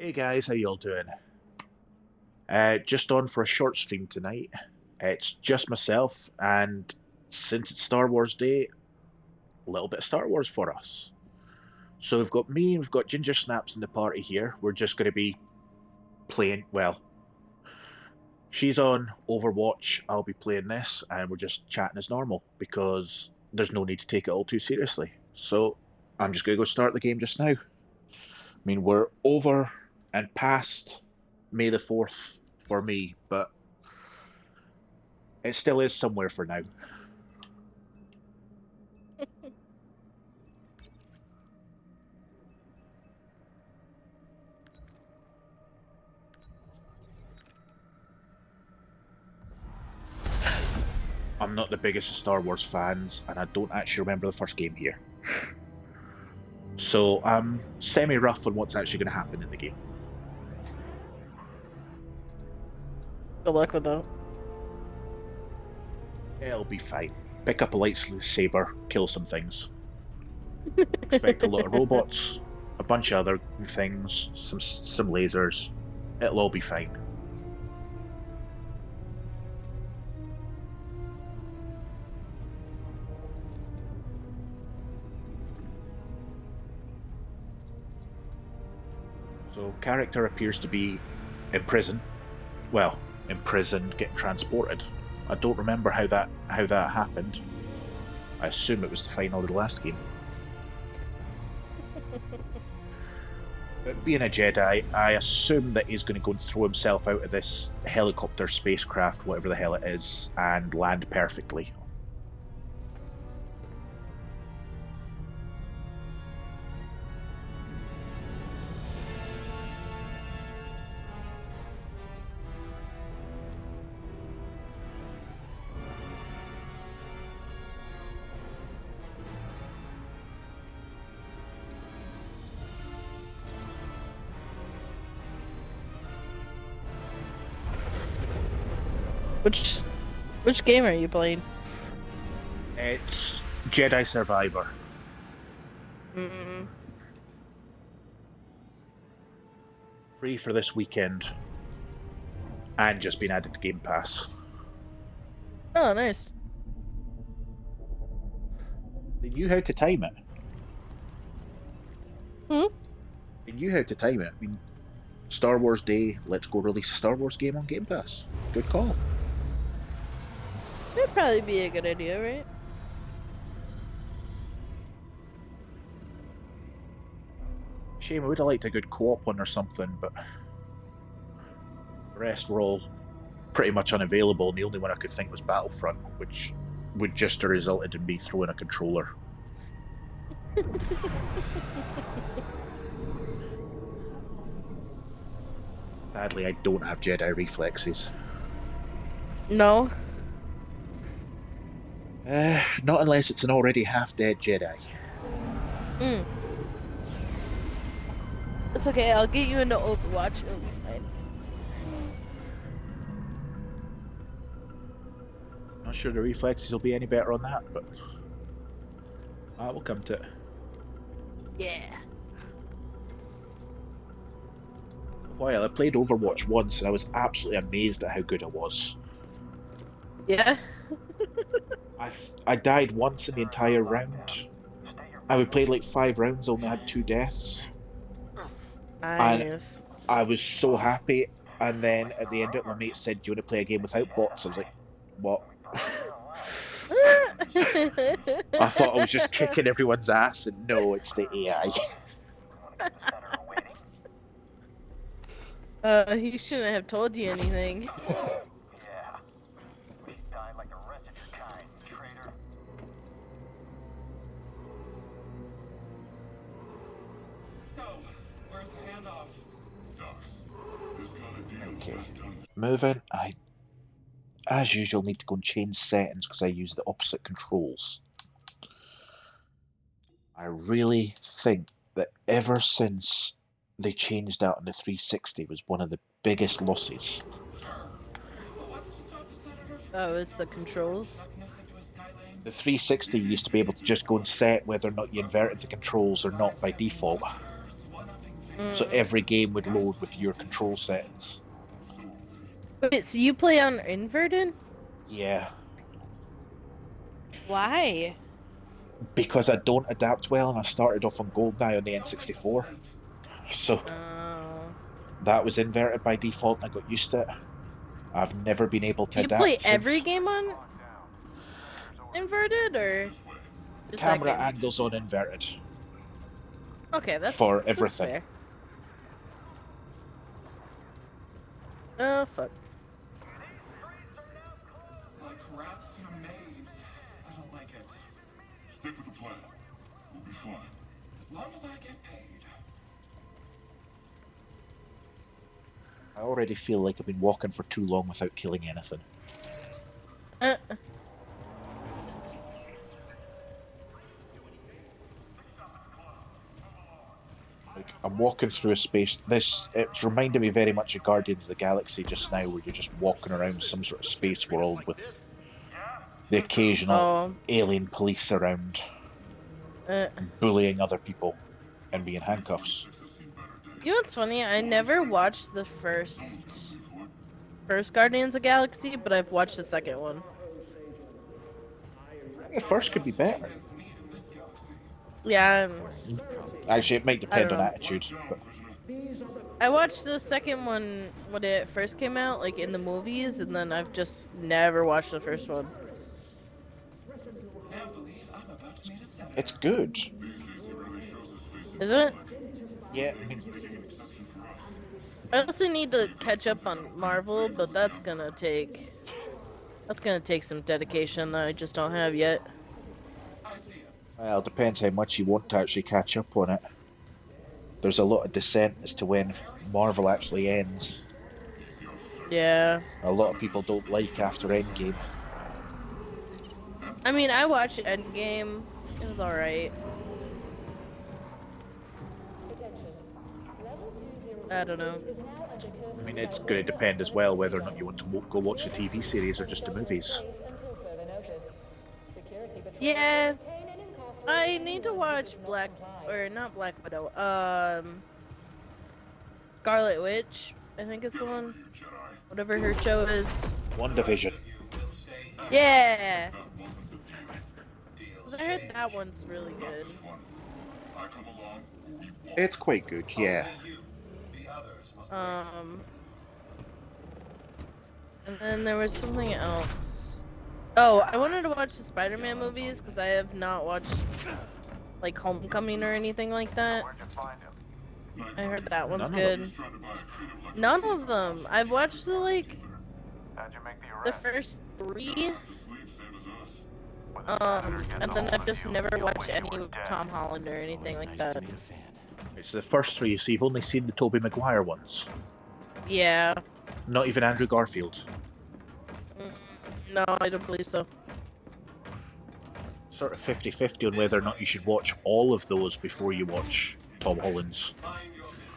Hey guys, how y'all doing? Just on for a short stream tonight. It's just myself, and since it's Star Wars Day, a little bit of Star Wars for us. So we've got me and we've got Ginger Snaps in the party here. We're just going to be playing, well, she's on Overwatch, I'll be playing this, and we're just chatting as normal because there's no need to take it all too seriously. So I'm just going to go start the game just now. I mean, we're over and past May the 4th for me, but it still is somewhere for now. I'm not the biggest of Star Wars fans, and I don't actually remember the first game here. So I'm semi-rough on what's actually going to happen in the game. Good luck with that. It'll be fine. Pick up a lightsaber, kill some things. Expect a lot of robots, a bunch of other things, some lasers. It'll all be fine. So character appears to be in prison. Well, imprisoned, getting transported. I don't remember how that happened. I assume it was the final of the last game. But being a Jedi, I assume that he's going to go and throw himself out of this helicopter, spacecraft, whatever the hell it is, and land perfectly. Which game are you playing? It's Jedi Survivor. Mm. Free for this weekend. And just been added to Game Pass. Oh, nice. They knew how to time it. Hmm? They knew how to time it. I mean, Star Wars Day, let's go release a Star Wars game on Game Pass. Good call. That'd probably be a good idea, right? Shame, I would have liked a good co-op one or something, but the rest were all pretty much unavailable, and the only one I could think was Battlefront, which would just have resulted in me throwing a controller. Sadly, I don't have Jedi reflexes. No. Not unless it's an already half-dead Jedi. Mm. It's okay, I'll get you into Overwatch, it'll be fine. Not sure the reflexes will be any better on that, but we'll come to it. Yeah. While I played Overwatch once, and I was absolutely amazed at how good it was. Yeah? I died once in the entire round. I played like 5 rounds, only had 2 deaths. Nice. And I was so happy, and then at the end of it, my mate said, "Do you want to play a game without bots?" I was like, "What?" I thought I was just kicking everyone's ass, and no, it's the AI. He shouldn't have told you anything. Yeah. Please die like the rest of your kind, traitor. So, where's the handoff? Ducks. Who's got a deal? Okay. Done. Moving, I, as usual, need to go and change settings because I use the opposite controls. I really think that ever since they changed out on the 360 was one of the biggest losses. But what's to stop the senator from Oh, it's the controls? darkness into a sky lane? The 360 used to be able to just go and set whether or not you inverted the controls or not by default. One-upping So every game would load with your control settings. Wait, so you play on inverted? Yeah. Why? Because I don't adapt well, and I started off on GoldenEye on the N64. So Oh. that was inverted by default, and I got used to it. I've never been able to You play adapt every since. game on inverted, or just that Camera game? angles on inverted Okay, for that's everything. fair. Oh fuck. Like rats in a maze. I don't like it. Stick with the plan. We'll be fine. As long as I get paid. I already feel like I've been walking for too long without killing anything. Like, I'm walking through a space. It's reminding me very much of Guardians of the Galaxy just now, where you're just walking around some sort of space world with the occasional alien police around, bullying other people and being handcuffs. You know what's funny? I never watched the first Guardians of the Galaxy, but I've watched the second one. The first could be better. Yeah. Actually, it might depend on know. attitude. But I watched the second one when it first came out, like in the movies, and then I've just never watched the first one. Can't believe I'm about to meet a senator. it's good. Is it? Yeah, I mean, I also need to catch up on Marvel, but that's gonna take some dedication that I just don't have yet. I see it. well, it depends how much you want to actually catch up on it. There's a lot of dissent as to when Marvel actually ends. Yeah. A lot of people don't like after Endgame. I mean, I watched Endgame. It was alright. I don't know. I mean, it's going to depend as well whether or not you want to go watch the TV series or just the movies. Yeah. I need to watch not Black Widow. Scarlet Witch, I think it's the one. Whatever her show is. WandaVision. Yeah. 'Cause I heard that one's really good. It's quite good, yeah. And then there was something else. Oh, I wanted to watch the Spider-Man movies because I have not watched like Homecoming or anything like that. I heard that one's good. None of them. I've watched the first 3. And then I've just never watched any with Tom Holland or anything like that. It's the first 3, so you've only seen the Tobey Maguire ones. Yeah. Not even Andrew Garfield. No, I don't believe so. Sort of 50-50 on whether or not you should watch all of those before you watch Tom Holland's.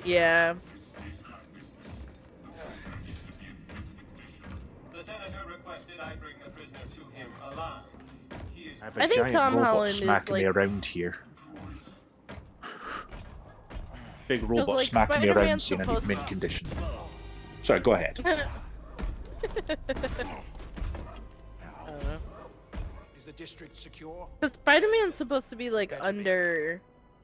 Yeah. The senator requested I bring the prisoner to him alive. I have a I think giant Tom robot Holland is, smacking me like- around here. Big robot like, smacking me around Spider-Man's saying I need supposed- mint condition. Sorry, go ahead. Is the district secure? Because Spider-Man's supposed to be like under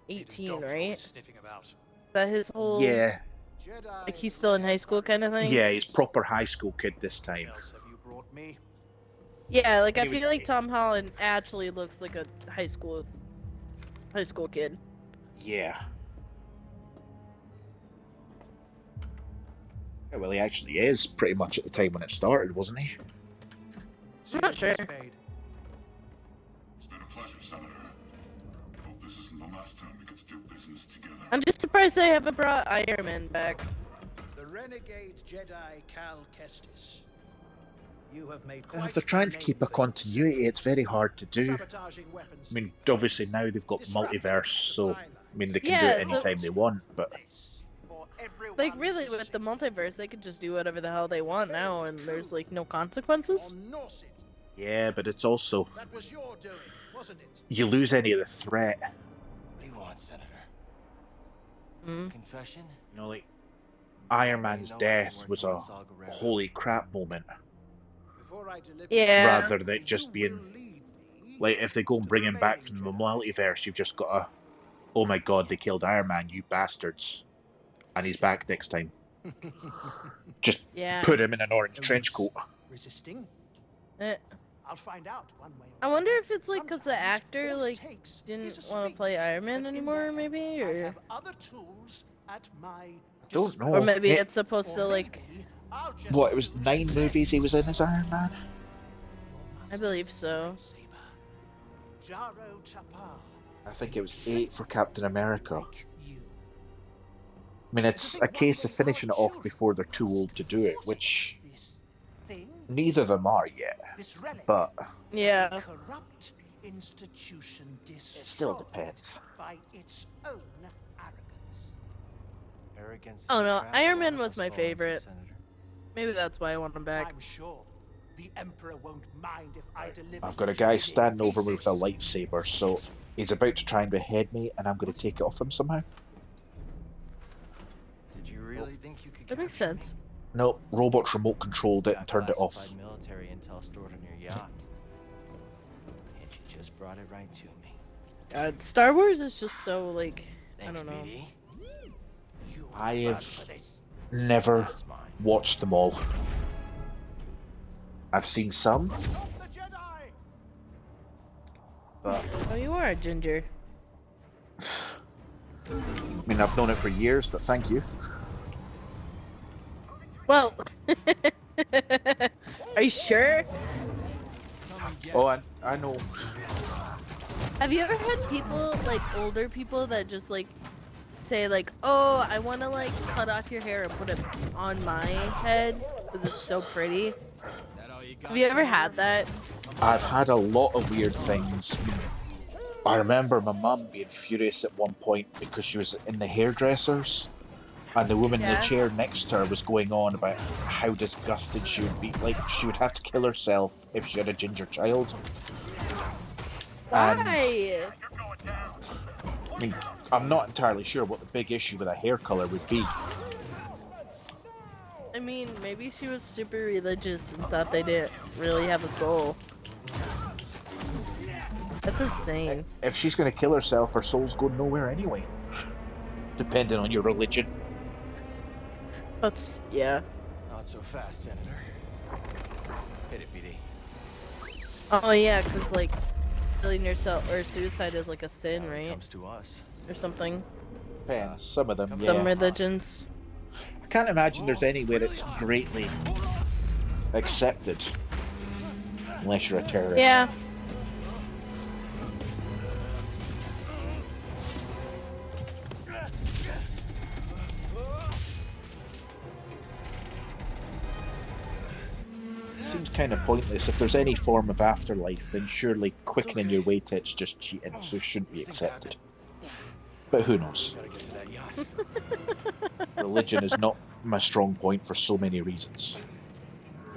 18, right? Sniffing about. Is that his whole... Yeah, Jedi. Like he's still in high school kind of thing? yeah, he's proper high school kid this time. What else have you brought me? Yeah, like I Anyway, feel like Tom Holland actually looks like a high school kid. Yeah. Yeah, well, he actually is pretty much at the time when it started, wasn't he? I'm not sure. It's been a pleasure, Senator. Hope this isn't the last time we get to do business together. I'm just surprised they haven't brought Iron Man back. The renegade Jedi Cal Kestis. You have made Well, quite if they're trying to a keep a name for continuity, it's very hard to do. sabotaging weapons. I mean, obviously now they've got multiverse, so I mean they can do Yeah, it so- anytime they want. But For everyone Like really, to with the see. multiverse, they could just do whatever the hell they want now, and there's like no consequences. On Norset. yeah, but it's also That was your doing, wasn't it? you lose any of the threat. What do you want, Senator? Mm. Confession? You know, like Iron Already Man's know I've been death working was with a Saw Gerrera. holy crap moment, Before I deliver Yeah. rather than it just you being will lead me like if they go and to the bring him back remaining from the Jedi. multiverse, you've just got to, oh my god, they killed Iron Man, you bastards, and he's back next time. Just Yeah. put him in an orange No trench use coat. resisting. Eh. I'll find out one way or I wonder another. if it's like because the Sometimes actor all it like takes didn't is a want to play speech, Iron Man but in anymore, that, maybe, I or have other tools at my Don't or know. disposal. maybe it's supposed to Or like. maybe I'll just What, it was use 9 his movies he was in legs. as Iron Man? I believe so. Lightsaber. Jaro Tapal. I think it was 8 for Captain America. Like you. I mean, it's a case of finishing it off before they're too old to do it, which This thing, neither of them are yet. this relic, But Yeah. a corrupt institution it still destroyed depends. by its own arrogance. Arrogance is Oh a no, trap a Iron lot Man of was us my fall into, favorite. Senator. Maybe that's why I want him back. I'm sure the Emperor won't mind if I deliver. I've got you a to guy him in standing over me with a pieces. lightsaber, so he's about to try and behead me, and I'm going to take it off him somehow. Did you really think you could That makes capture me? sense. No, robots remote controlled it Got and turned it off. classified military intel stored on your yacht. And you just brought it right to me. Star Wars is just so like Thanks, I don't know. BD. You I work have for this. never That's mine. watched them all. I've seen some, Stop the Jedi! but Oh, you are a ginger. I mean, I've known it for years, but thank you. Well, are you sure? Oh, I know. Have you ever had people like older people that just like say like, "Oh, I want to like cut off your hair and put it on my head because it's so pretty"? Have you ever had that? I've had a lot of weird things. I remember my mum being furious at one point because she was in the hairdressers, and the woman in the Yeah. chair next to her was going on about how disgusted she would be. Like, she would have to kill herself if she had a ginger child. And, Why? I mean, I'm not entirely sure what the big issue with a hair colour would be. I mean, maybe she was super religious and thought they didn't really have a soul. That's insane. If she's going to kill herself, her soul's going nowhere anyway. Depending on your religion. That's yeah. Not so fast, Senator. Hit it, BD. Oh yeah, because like killing yourself or suicide is like a sin, Now it right? comes to us. Or something. Depends. Some of them, Some yeah. Some religions. I can't imagine there's anywhere it's greatly accepted. Unless you're a terrorist. Yeah. Seems kind of pointless. If there's any form of afterlife, then surely quickening your way to it's just cheating, so it shouldn't be accepted. But who knows? Gotta get to that yacht. Religion is not my strong point for so many reasons.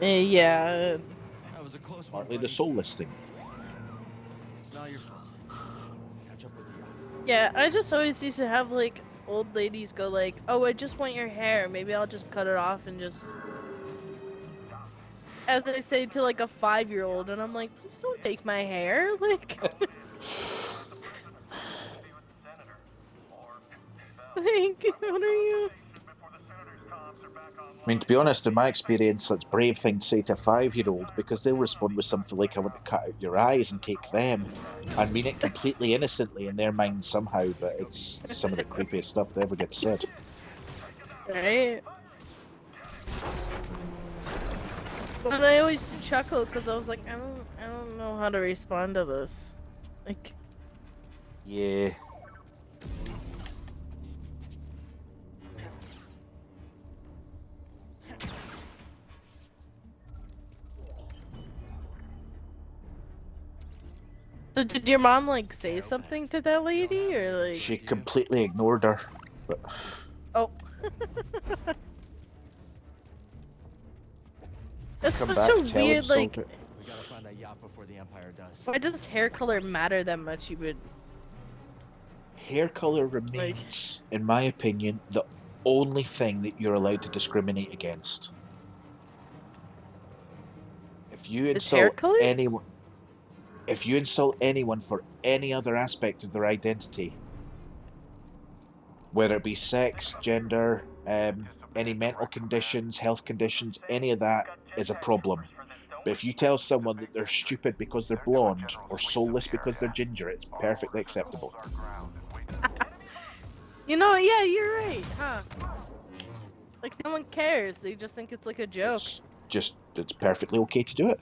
Yeah. That was a close one. Partly the buddy. soulless thing. It's not your fault. Catch up with the yacht. Yeah, I just always used to have like old ladies go like, "Oh, I just want your hair. Maybe I'll just cut it off and just," as they say to like a 5-year-old, and I'm like, "Please don't take my hair." Like, like, what are you? I mean, to be honest, in my experience, that's a brave thing to say to a 5-year-old because they'll respond with something like, "I want to cut out your eyes and take them," and mean it completely innocently in their mind somehow, but it's some of the creepiest stuff that ever gets said. Right? But I always chuckle because I was like, I don't know how to respond to this. Like, Yeah. so did your mom like say something to that lady or like? She completely ignored her, but Oh. That's come such back, a tell weird him like. something. We gotta find that yacht before the Empire does. Why does hair color matter that much? You would. Hair color remains, in my opinion, the only thing that you're allowed to discriminate against. If you Is hair insult color? anyone, if you insult anyone for any other aspect of their identity, whether it be sex, gender, any mental conditions, health conditions, any of that is a problem. But if you tell someone that they're stupid because they're blonde or soulless because they're ginger, it's perfectly acceptable. You know, yeah, you're right, huh? Like, no one cares. They just think it's like a joke. It's perfectly okay to do it.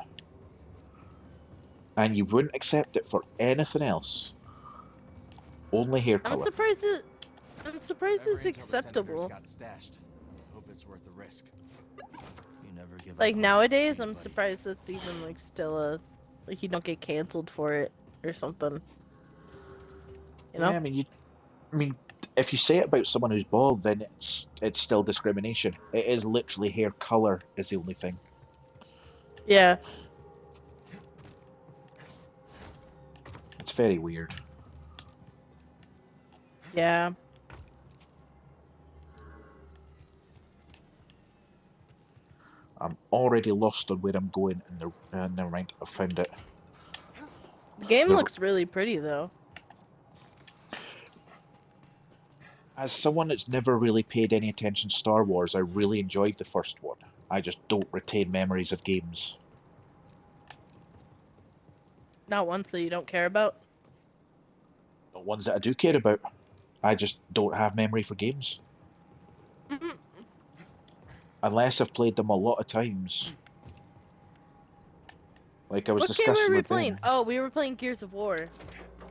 And you wouldn't accept it for anything else. Only hair I'm color. surprised it's Every intel the senators acceptable. got stashed. Hope it's worth the risk. You never give up Like on nowadays, I'm anybody. surprised it's even like still a like you don't get canceled for it or something. You know? Yeah, I mean, if you say it about someone who's bald, then it's still discrimination. It is literally hair color is the only thing. Yeah. It's very weird. Yeah. I'm already lost on where I'm going, and never mind, I found it. The game The- looks really pretty though. As someone that's never really paid any attention to Star Wars, I really enjoyed the first one. I just don't retain memories of games. Not ones that you don't care about. The ones that I do care about, I just don't have memory for games. Mhm. Unless I've played them a lot of times. Like I was What game were discussing we with playing? Ben. Oh, we were playing Gears of War.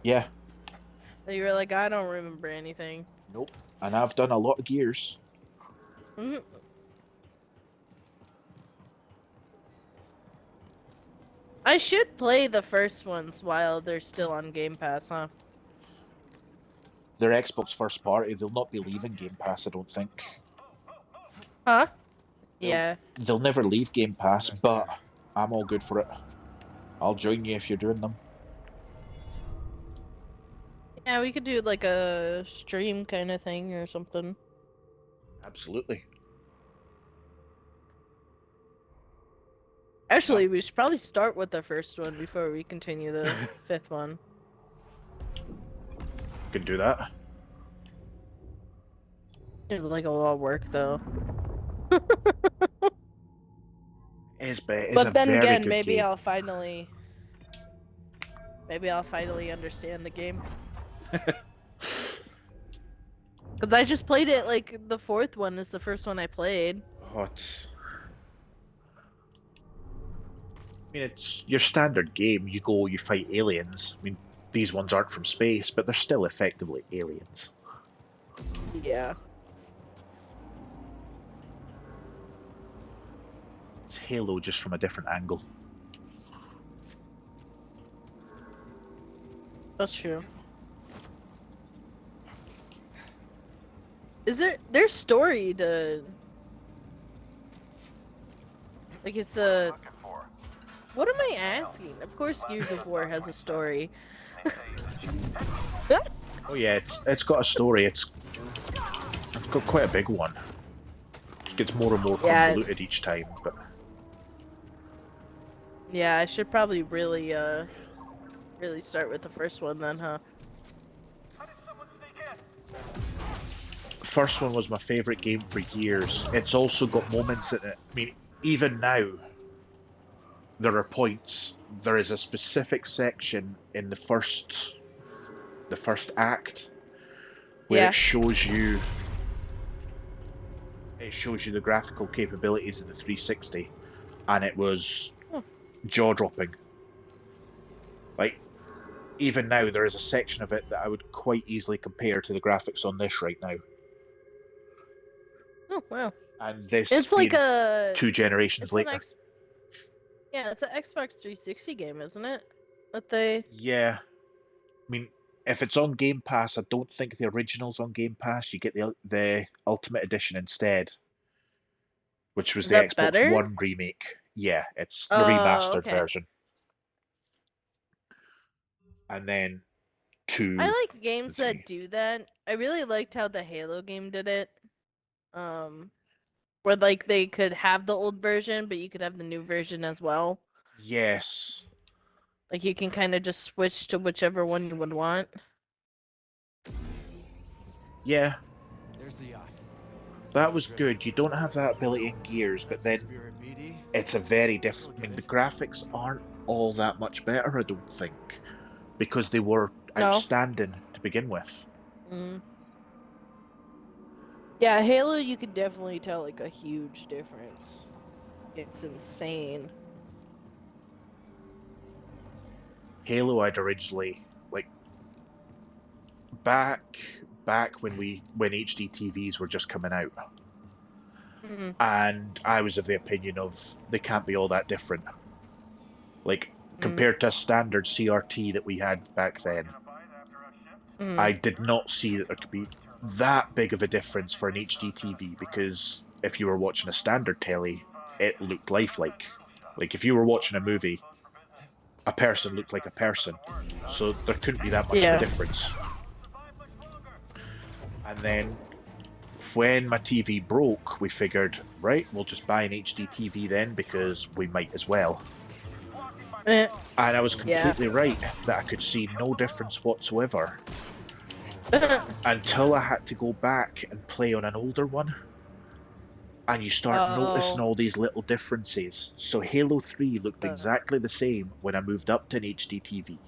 Yeah, And you were like, I don't remember anything. nope. And I've done a lot of Gears. Mhm. I should play the first ones while they're still on Game Pass, huh? They're Xbox first party, they'll not be leaving Game Pass, I don't think. Huh? They'll- Yeah. They'll never leave Game Pass, but I'm all good for it. I'll join you if you're doing them. Yeah, we could do like a stream kind of thing or something. Absolutely. Actually, we should probably start with the first one before we continue the fifth one. Can do that. It's like a lot of work though. It's a But then very again, good maybe game. I'll finally understand the game. Because I just played it, like, the fourth one is the first one I played. I mean, it's your standard game. You go, you fight aliens. I mean, these ones aren't from space, but they're still effectively aliens. Yeah. It's Halo just from a different angle. That's true. Is there's story to... Like, it's a... What am I asking? Of course Gears of War has a story. Oh yeah, it's got a story. It's got quite a big one. It gets more and more Yeah. convoluted each time, but Yeah, I should probably really start with the first one then, huh? first one was my favourite game for years. It's also got moments in it. I mean, even now, there are points. There is a specific section in the first act where Yeah. it shows you the graphical capabilities of the 360, and it was jaw-dropping. Like, even now, there is a section of it that I would quite easily compare to the graphics on this right now. Oh, wow. And this It's like being a... 2 generations It's an later. Yeah, it's an Xbox 360 game, isn't it? That they... Yeah. I mean, if it's on Game Pass, I don't think the original's on Game Pass. You get the Ultimate Edition instead, which was Is the that Xbox better? One remake. Yeah, it's the Oh, remastered okay. version. And then to I like games the that three. do that. I really liked how the Halo game did it. Where like they could have the old version, but you could have the new version as well. Yes. Like you can kind of just switch to whichever one you would want. Yeah, There's the yacht. that was good. You don't have that ability in Gears, but then Spirit BD. it's a very different. I mean, the graphics aren't all that much better, I don't think, because they were No. outstanding to begin with. Mm. Yeah, Halo, you could definitely tell like a huge difference. It's insane. Halo, I'd originally like back when HD TVs were just coming out, Mm. and I was of the opinion of they can't be all that different. Like compared to a standard CRT that we had back then, I did not see that there could be that big of a difference for an HD TV, because if you were watching a standard telly, it looked lifelike. Like if you were watching a movie, a person looked like a person. So there couldn't be that much of a difference. And then when my TV broke, we figured, right, we'll just buy an HD TV then, because we might as well. And I was completely right that I could see no difference whatsoever. Until I had to go back and play on an older one. And you start noticing all these little differences. So Halo 3 looked exactly the same when I moved up to an HD TV.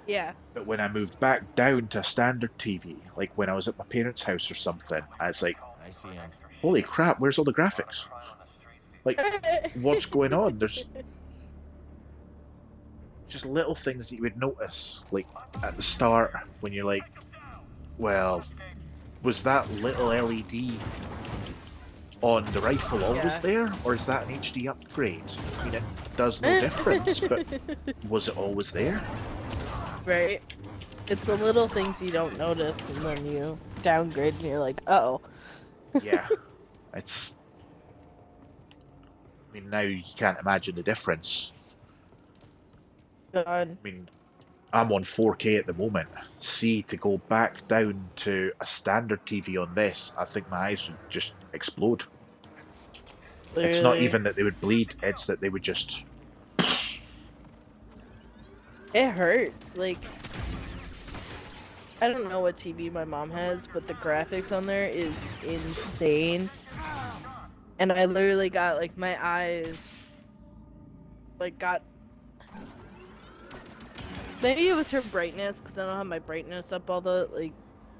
Yeah. But when I moved back down to a standard TV, like when I was at my parents' house or something, I was like, I see him. holy crap, where's all the graphics? Like, what's going on? There's just little things that you would notice, like at the start, when you're like, well, was that little LED on the rifle always there, or is that an HD upgrade? I mean, it does no difference, but was it always there? Right. It's the little things you don't notice, and then you downgrade, and you're like, uh-oh. Yeah, it's... I mean, now you can't imagine the difference. God. I mean, I'm on 4K at the moment. See, to go back down to a standard TV on this, I think my eyes would just explode. Literally. It's not even that they would bleed, it's that they would just... It hurts. Like, I don't know what TV my mom has, but the graphics on there is insane. And I literally got, like, my eyes, like, got... Maybe it was her brightness, because I don't have my brightness up all the, like,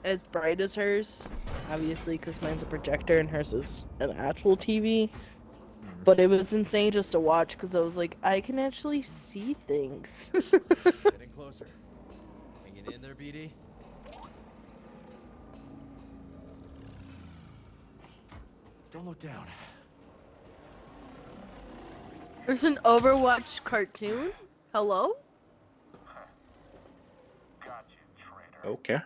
as bright as hers. Obviously, because mine's a projector and hers is an actual TV. But it was insane just to watch, because I was like, I can actually see things. Getting closer. Hanging in there, BD? Don't look down. There's an Overwatch cartoon? Hello? Got you, traitor. Okay.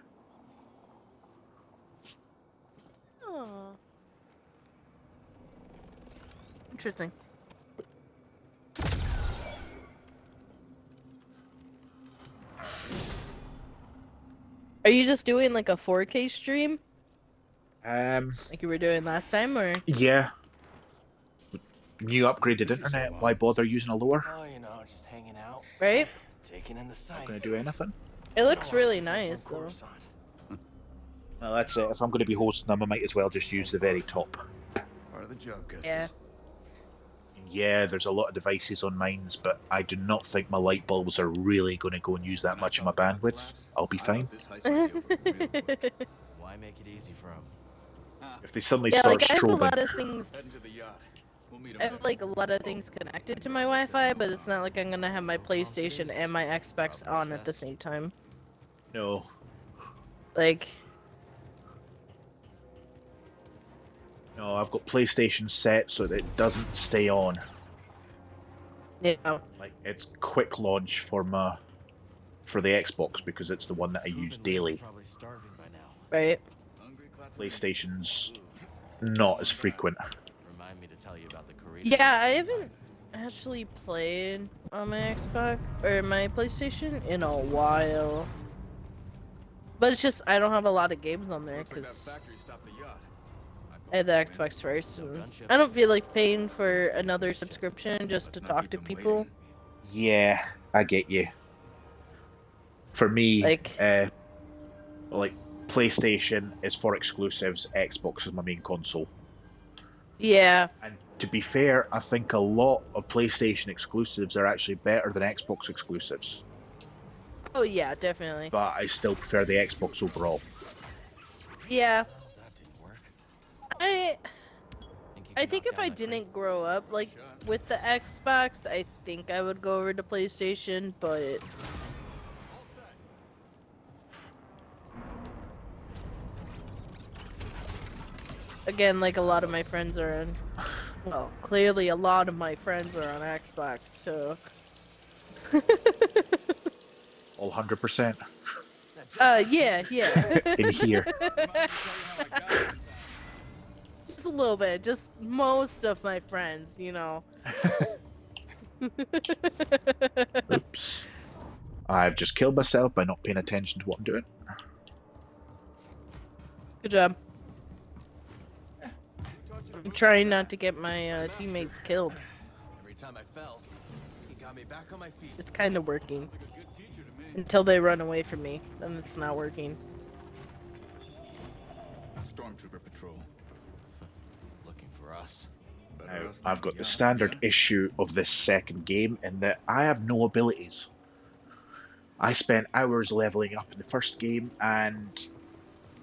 Oh. Interesting. Are you just doing like a 4K stream? Like you were doing last time, or? Yeah. New upgraded internet, why bother using a lower? Oh, you know, just hanging out. Right? Taking in the sights. Not gonna do anything. It looks really nice, though. Well, that's it. If I'm going to be hosting them, I might as well just use the very top. Part of the job, Custis. Yeah. Yeah, there's a lot of devices on mines, but I do not think my light bulbs are really going to go and use that much of my bandwidth. I'll be fine. Why make it easy for him? If they suddenly Yeah, start like I have a strobing... lot of things. Heading to the yacht. We'll meet him I have like a lot of things connected to my Wi-Fi, but it's not like I'm gonna have my PlayStation and my Xbox on at the same time. No. Like, No, I've got PlayStation set so that it doesn't stay on. yeah. Like, it's quick launch for the Xbox, because it's the one that I use daily. Probably starving by now. Right. PlayStation's not as frequent. Remind me to tell you about the Korean. Yeah, I haven't actually played on my Xbox or my PlayStation in a while. But it's just I don't have a lot of games on there Looks like that because factory stopped the yacht. I had the Man, Xbox first, and gunships. I don't feel like paying for another subscription just let's to not talk keep to them people. waiting. Yeah, I get you. For me, Like, like PlayStation is for exclusives, Xbox is my main console. yeah, And to be fair, I think a lot of PlayStation exclusives are actually better than Xbox exclusives. oh yeah, definitely. But I still prefer the Xbox overall. Yeah, That didn't work. I you I can think knock if down I that crate? didn't grow up like Shot. with the Xbox, I think I would go over to PlayStation, but again, like a lot of my friends are on, well, clearly a lot of my friends are on Xbox, so. All 100% Yeah. in here. Just a little bit, just most of my friends, you know. Oops. I've just killed myself by not paying attention to what I'm doing. Good job. I'm trying not to get my teammates killed. Every time I fell, he got me back on my feet. It's kind of working. Like a good teacher to me. Until they run away from me, then it's not working. Stormtrooper patrol. Looking for us. Better Now, us than I've got the yacht, standard yeah? issue of this second game in that I have no abilities. I spent hours leveling up in the first game and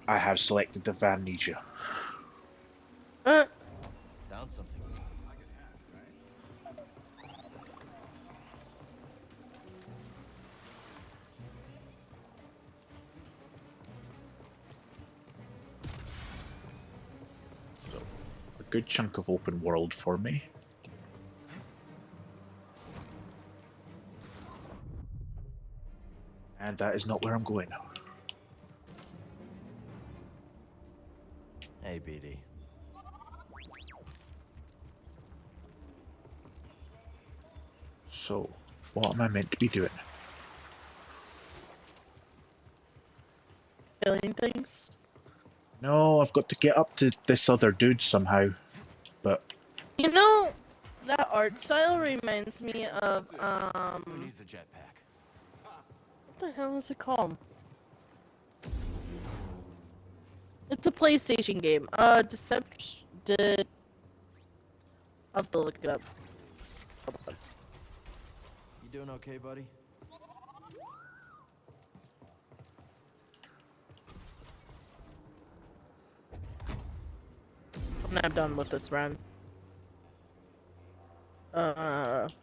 I have selected the Amnesia. Found something. So, a good chunk of open world for me. And that is not where I'm going now. Hey, BD. So, what am I meant to be doing? Killing things? No, I've got to get up to this other dude somehow. But You know, that art style reminds me of, Who needs a jetpack? what the hell is it called? It's a PlayStation game. Deception. I'll have to look it up. You doing okay, buddy? I'm not done with this run. It's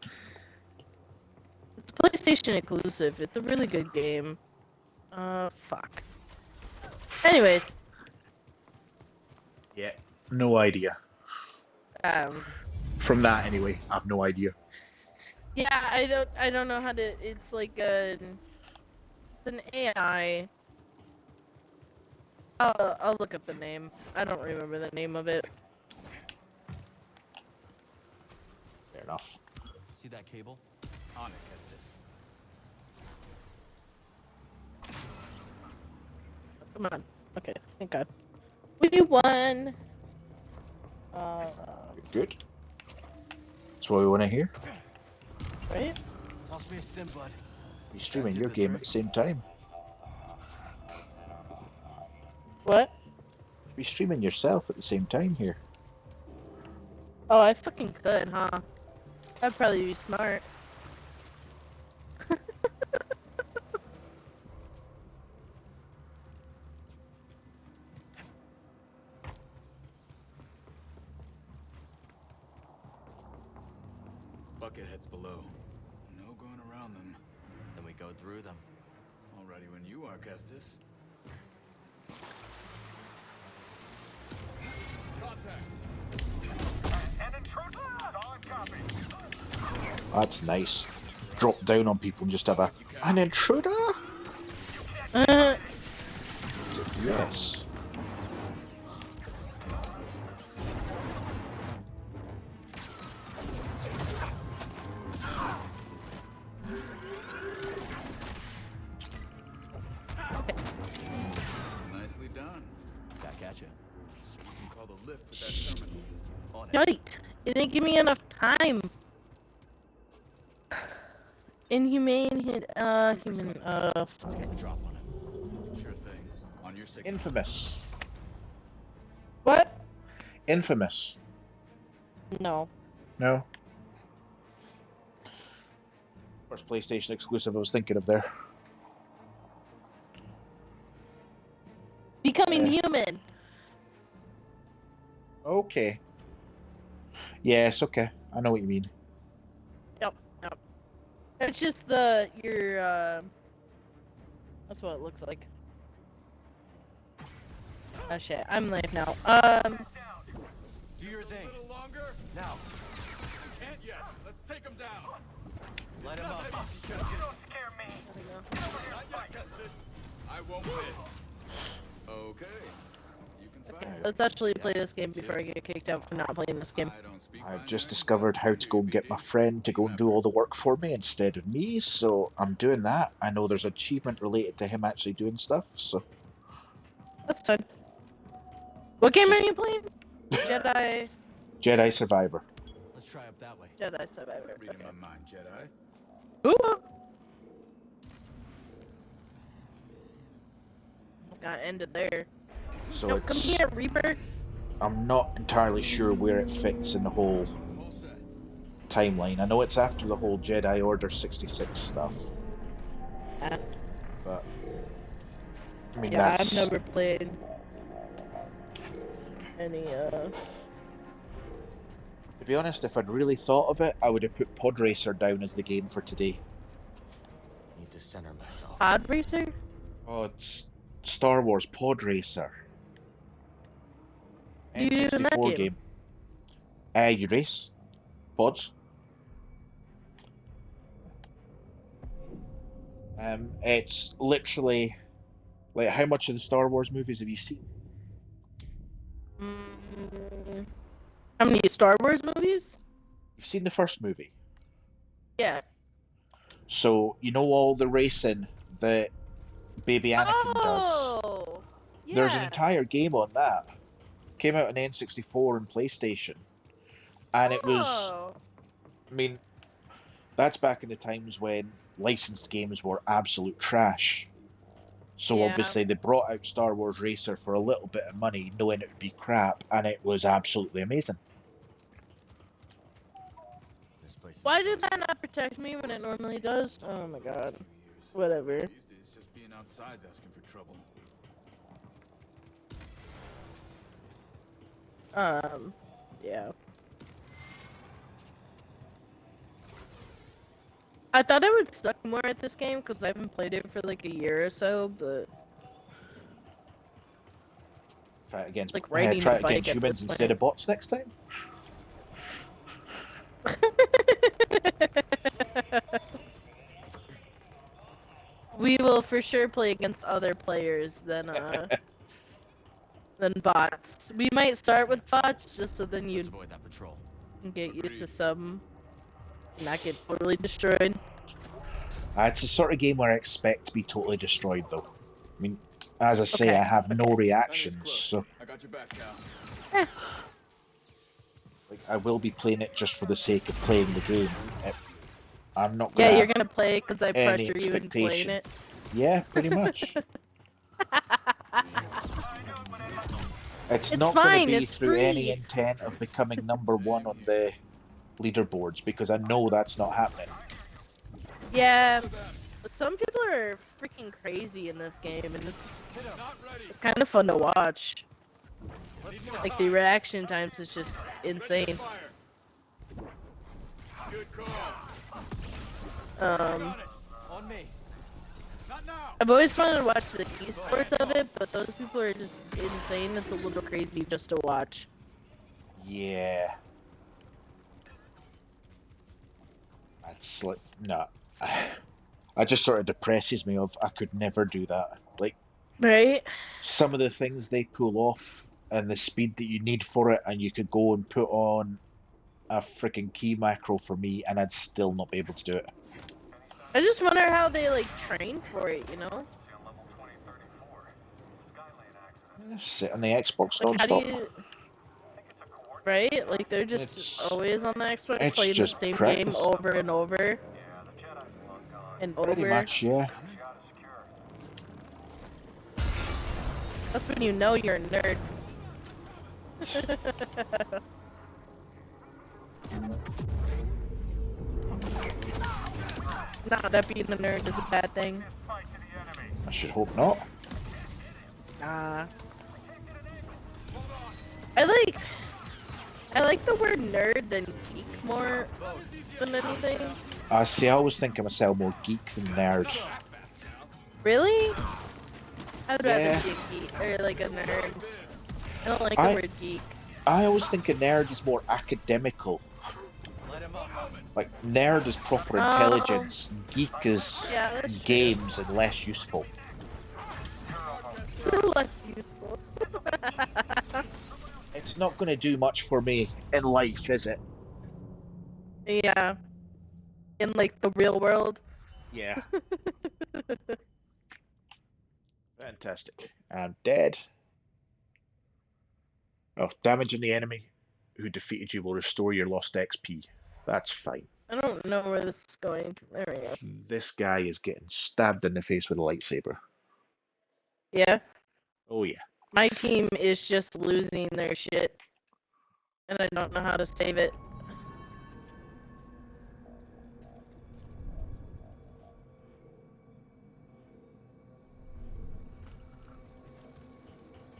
PlayStation exclusive. It's a really good game. Fuck. Anyways, yeah, no idea. um, From that anyway, I've no idea. yeah, I don't know how to. It's like it's an AI. I'll look up the name. I don't remember the name of it. Fair enough. See that cable? On it, Kestis. Come on. Okay, thank God. We won. Good. That's what we want to hear. Right? Toss me a sim, bud. You're streaming your game at the same time. What? You're streaming yourself at the same time here. Oh, I fucking could, huh? That'd probably be smart. Bucketheads below. No going around them. Then we go through them. All ready when you are, Kestis. An intruder! Solid copy. That's nice. Drop down on people and just have an intruder? Yes. catch it. You can call the lift with that terminal. On it. Yikes! You didn't give me enough time. Inhumane hit. Human. Let's get the drop on it. Sure thing. On your signal. Infamous. What? Infamous. No. No. First PlayStation exclusive I was thinking of there. Becoming human. Okay. Yes, okay. I know what you mean. Yep. It's just your that's what it looks like. Oh shit, I'm late now. Do your thing. A little longer? Now. Can't yet. Let's take him down. Let him up. Don't scare me. Not yet, Kestis. I won't miss. Okay. You can Okay, fire. let's actually play this game before I get kicked out for not playing this game. I don't speak I've my just language, discovered how but to go and get my friend to go and do all the work for me instead of me, so I'm doing that. I know there's an achievement related to him actually doing stuff, so... That's fine. What game are you playing? Jedi. Jedi Survivor. Let's try up that way. Jedi Survivor. Reading Okay. my mind, Jedi. Ooh. Got ended there. So No, come it's... here, Reaper. I'm not entirely sure where it fits in the whole All set. timeline. I know it's after the whole Jedi Order 66 stuff, Yeah, but... I mean, I've that's... never played any, To be honest, if I'd really thought of it, I would have put Pod Racer down as the game for today. Need to center myself. Pod Racer? Oh, it's Star Wars Pod Racer. You do in that N64 game? game. You race pods. It's literally like, how much of the Star Wars movies have you seen? How many Star Wars movies? You've seen the first movie. Yeah. So you know all the racing that baby Anakin does. Oh, yeah. There's an entire game on that. Came out on N64 and PlayStation. And it was, Oh. I mean, that's back in the times when licensed games were absolute trash. So Yeah. obviously they brought out Star Wars Racer for a little bit of money, knowing it would be crap, and it was absolutely amazing. This place is Why did that not protect me when it normally does? Oh my god. Whatever. These days, just being outside's asking for trouble. Yeah. I thought I would suck more at this game because I haven't played it for like a year or so, but Try it against, Like riding try a it bike against at humans this instead of bots next time. we will for sure play against other players than bots. We might start with bots just so then you Let's avoid that patrol. can get used to some, not get totally destroyed. It's the sort of game where I expect to be totally destroyed, though. I mean, as I say, Okay, I have no Gun is reactions, close. so I got your back, Cal. like, I will be playing it just for the sake of playing the game. I'm not Yeah, gonna you're have gonna play because I any pressure you into playing expectation. it. Yeah, pretty much. It's It's not going fine, to be it's through any free. intent of becoming #1 on the leaderboards, because I know that's not happening. Yeah, some people are freaking crazy in this game, and it's kind of fun to watch. Like the reaction times is just insane. Good call. Um, On me. Not now. I've always wanted to watch the esports of it, but those people are just insane. It's a little crazy just to watch. Yeah. That's like, no. It just sort of depresses me of, I could never do that. Like, Right? some of the things they pull off and the speed that you need for it, and you could go and put on a freaking key macro for me and I'd still not be able to do it. I just wonder how they like train for it, you know? Sit on the Xbox Like, how do non-stop. you... Right? Like, they're just It's always on the Xbox it's playing the just same game practice. over and over and Pretty over. much, yeah. That's when you know you're a nerd. Not that being a nerd is a bad thing. I should hope not. Nah. I like the word nerd than geek more than anything. I see. I always think of myself more geek than nerd. Really? I'd rather Yeah. be a geek or like a nerd. I don't like the word geek. I always think a nerd is more academical. Like, nerd is proper intelligence, geek is Yeah, that's games and less useful. Less useful. It's not going to do much for me in life, is it? Yeah. In like the real world. Yeah. Fantastic. I'm dead. Oh, damaging the enemy who defeated you will restore your lost XP. That's fine. I don't know where this is going. There we go. This guy is getting stabbed in the face with a lightsaber. Yeah. Oh yeah. My team is just losing their shit. And I don't know how to save it.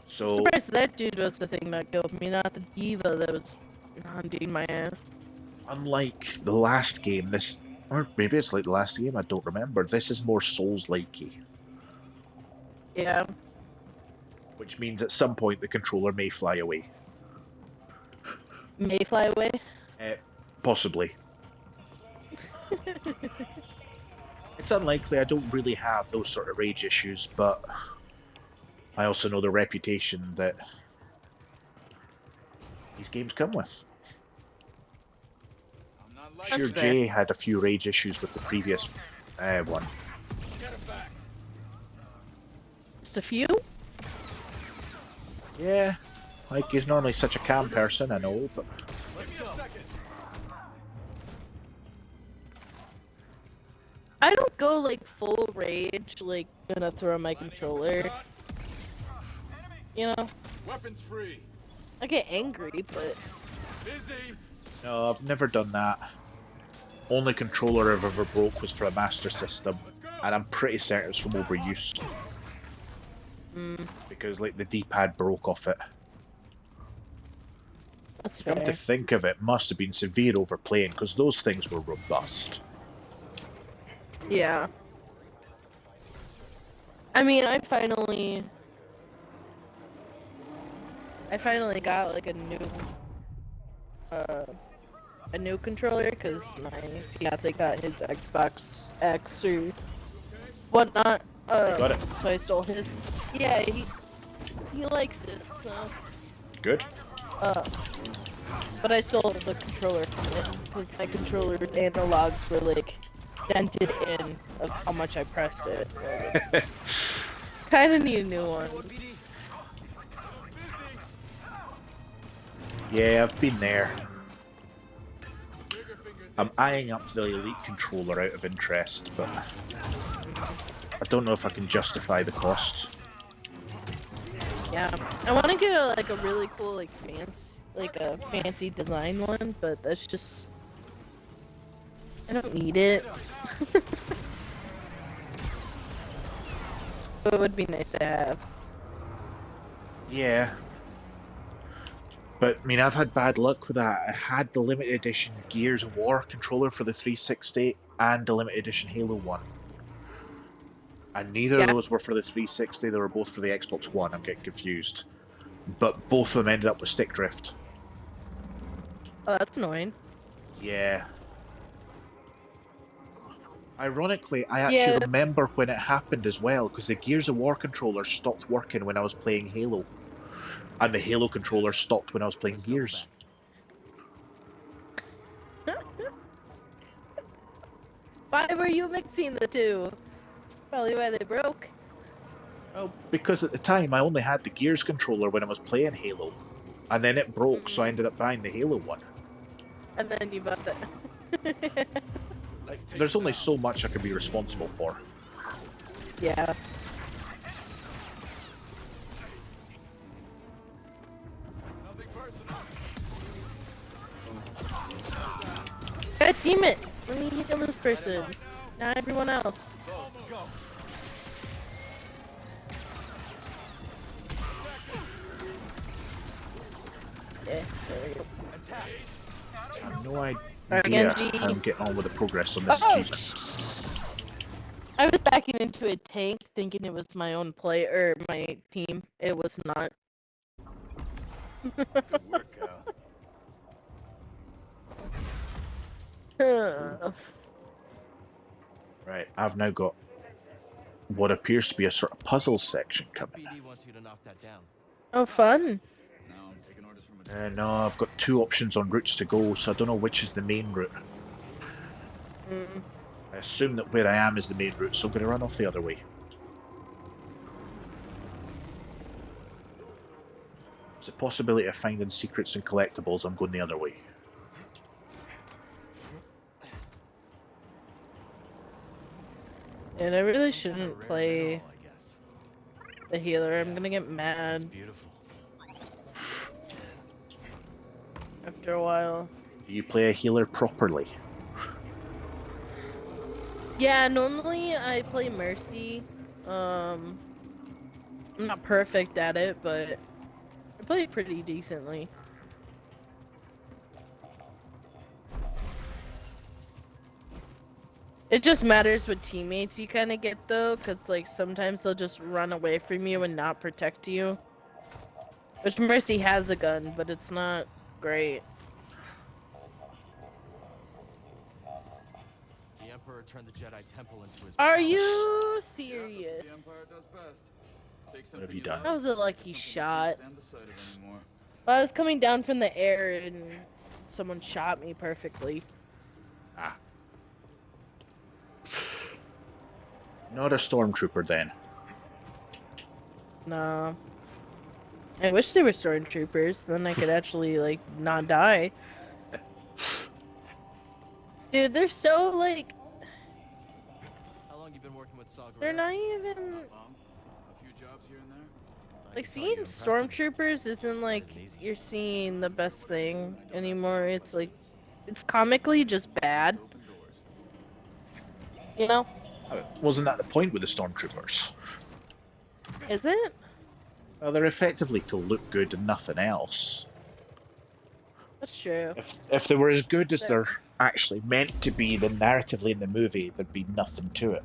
So I'm surprised that dude was the thing that killed me, not the diva that was hunting my ass. unlike the last game, this, or maybe it's like the last game, I don't remember. This is more Souls-likey. Yeah. Which means at some point the controller may fly away. May fly away? Possibly. It's unlikely. I don't really have those sort of rage issues, but I also know the reputation that these games come with. Sure, Jay had a few rage issues with the previous one. Just a few? Yeah, like he's normally such a calm person, I know, but I don't go like full rage, like gonna throw my controller. You know? Weapons free. I get angry, but Busy. no, I've never done that. Only controller I've ever broke was for a Master System, and I'm pretty certain it's from overuse. Because like the D-pad broke off it. that's Come fair. to think of it, must have been severe overplaying because those things were robust. Yeah. I mean, I finally got like a new controller because my fiance got his Xbox X or whatnot. Got it. So I stole his. Yeah, he likes it. So. Good. But I stole the controller from it because my controller's analogs were like dented in of how much I pressed it. Kind of need a new one. Yeah, I've been there. I'm eyeing up the Elite controller out of interest, but I don't know if I can justify the cost. Yeah, I want to get a really cool a fancy design one, but that's just I don't need it. But it would be nice to have. Yeah. But, I mean, I've had bad luck with that. I had the limited edition Gears of War controller for the 360 and the limited edition Halo one. And neither of those were for the 360, they were both for the Xbox One, I'm getting confused. But both of them ended up with stick drift. Oh, that's annoying. Yeah. Ironically, I actually remember when it happened as well, because the Gears of War controller stopped working when I was playing Halo. And the Halo controller stopped when I was playing Gears. Why were you mixing the two? Probably why they broke. Well, because at the time I only had the Gears controller when I was playing Halo, and then it broke, so I ended up buying the Halo one. And then you bought that. Like, there's only so much I can be responsible for. Yeah. God damn it! Let me heal this person. Not everyone else. Yeah, there we go. I have no idea Genji. how I'm getting on with the progress on this Oh, achievement. I was backing into a tank thinking it was my own play or my team. It was not. Good work, Al. Right, I've now got what appears to be a sort of puzzle section coming. BD wants you to knock that down. Oh, fun. Now I'm taking orders from a No, I've got 2 options on routes to go, so I don't know which is the main route. I assume that where I am is the main route, so I'm going to run off the other way. There's a possibility of finding secrets and collectibles. I'm going the other way. And I really shouldn't play I guess. the healer. I'm gonna get mad It's beautiful. after a while. Do you play a healer properly? Yeah, normally I play Mercy. I'm not perfect at it, but I play pretty decently. It just matters what teammates you kind of get though, because like sometimes they'll just run away from you and not protect you. Which Mercy has a gun, but it's not great. The Emperor turned the Jedi Temple into his Are palace. you serious? The Empire does best. Take What have you something done? That was a lucky something you shot. can't stand the sight of anymore. I was coming down from the air and someone shot me perfectly. Ah. Not a stormtrooper then. No. I wish they were stormtroopers, then I could actually, like, not die. Dude, they're so, like, How long you been working with Saw they're Gerrera? not even, Not long. A few jobs here and there. I like, can tell you seeing impressed him. stormtroopers isn't, like, Isn't easy. you're seeing the best thing anymore. It's, like, it's comically just bad, Open doors. you know? Wasn't that the point with the stormtroopers? Is it? Well, they're effectively to look good and nothing else. That's true. If they were as good as they're actually meant to be, then narratively in the movie, there'd be nothing to it.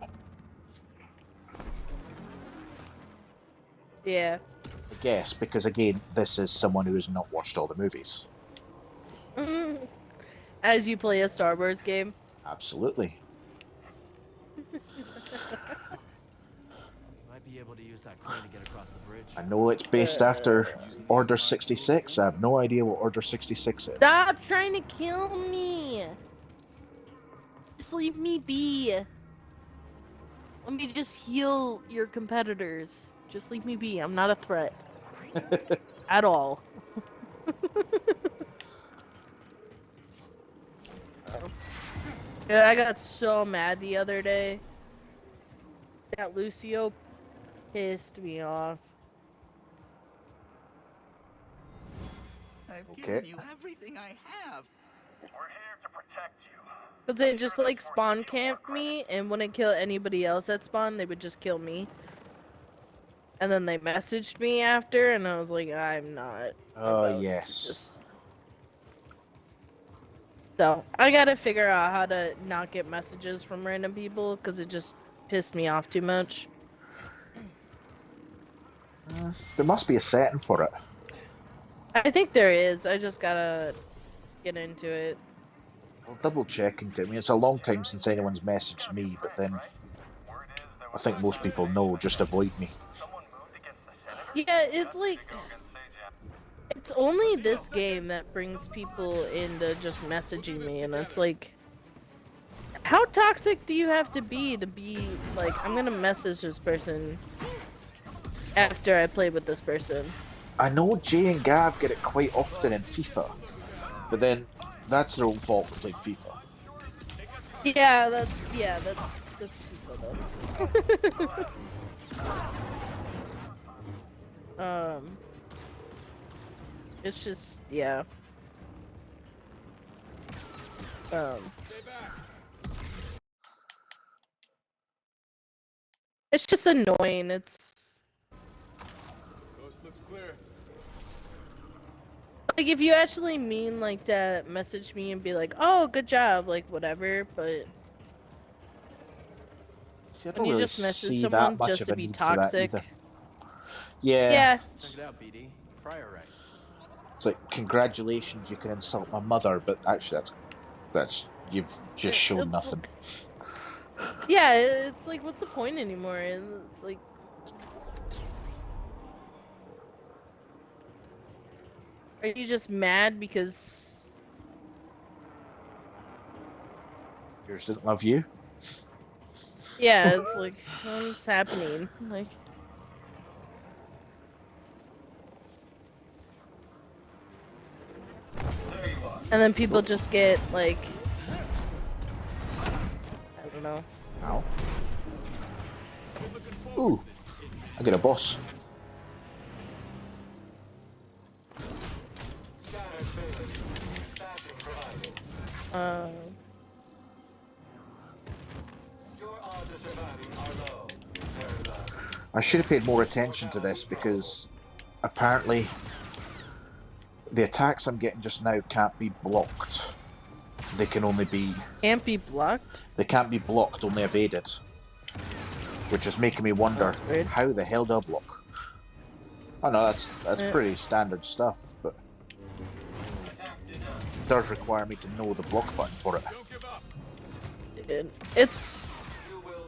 Yeah. I guess, because again, this is someone who has not watched all the movies. As you play a Star Wars game. Absolutely. You might be able to use that crane to get across the bridge. I know it's based after Order 66. I have no idea what Order 66 is. Stop trying to kill me! Just leave me be. Let me just heal your competitors. Just leave me be. I'm not a threat. At all. Yeah, I got so mad the other day. That Lucio pissed me off. I've Okay. given you everything I have. We're here to protect you. Cause they just like spawn camped me and wouldn't kill anybody else at spawn, they would just kill me. And then they messaged me after and I was like, I'm not. Oh, about to yes. just- So, I gotta figure out how to not get messages from random people because it just pissed me off too much. There must be a setting for it. I think there is, I just gotta get into it. I'll double check and I mean, it's a long time since anyone's messaged me, but then Word is there I was think most people know, just avoid me. someone moved against the senator. Yeah, it's like, Go against Sage. it's only this game that brings people into just messaging me, and it's like, how toxic do you have to be like, I'm gonna message this person after I played with this person. I know Jay and Gav get it quite often in FIFA, but then that's their own fault for playing FIFA. That's FIFA though. It's just it's just annoying. It's Coast looks clear. like if you actually mean like to message me and be like, "Oh, good job," like whatever, but See, I when don't you really just message see that someone much just of to a be need for that toxic, either. Yeah. yeah, Check it out, BD. Prior right. It's like, congratulations, you can insult my mother, but actually that's you've just shown it's nothing. yeah, it's like what's the point anymore? And it's like are you just mad because Yours didn't love you. yeah, it's like what's happening? Like and then people just get like I don't know. Ow. Ooh, I get a boss. I should have paid more attention to this because apparently the attacks I'm getting just now can't be blocked. They can only be... Can't be blocked? They can't be blocked, only evaded. Which is making me wonder, how the hell do I block? I know, that's pretty standard stuff, but... It does require me to know the block button for it. It's...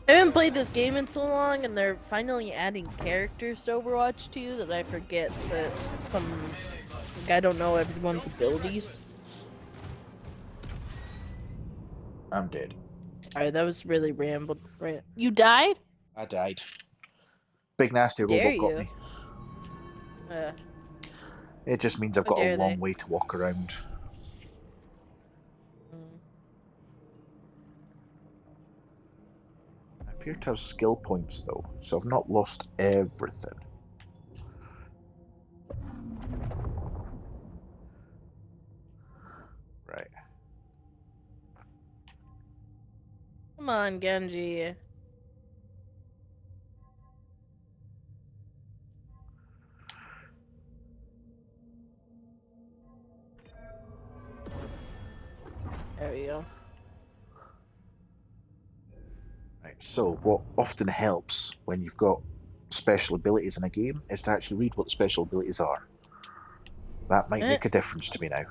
I haven't played this game in so long, and they're finally adding characters to Overwatch 2 that I forget that I don't know everyone's abilities. I'm dead. Alright, that was really rambled. You died? I died. Big nasty Dare robot got you? me. Uh, It just means I've How got a dare long they? way to walk around. I appear to have skill points though, so I've not lost everything. Right. Come on, Genji. There we go. Right, so what often helps when you've got special abilities in a game is to actually read what the special abilities are. That might make a difference to me now.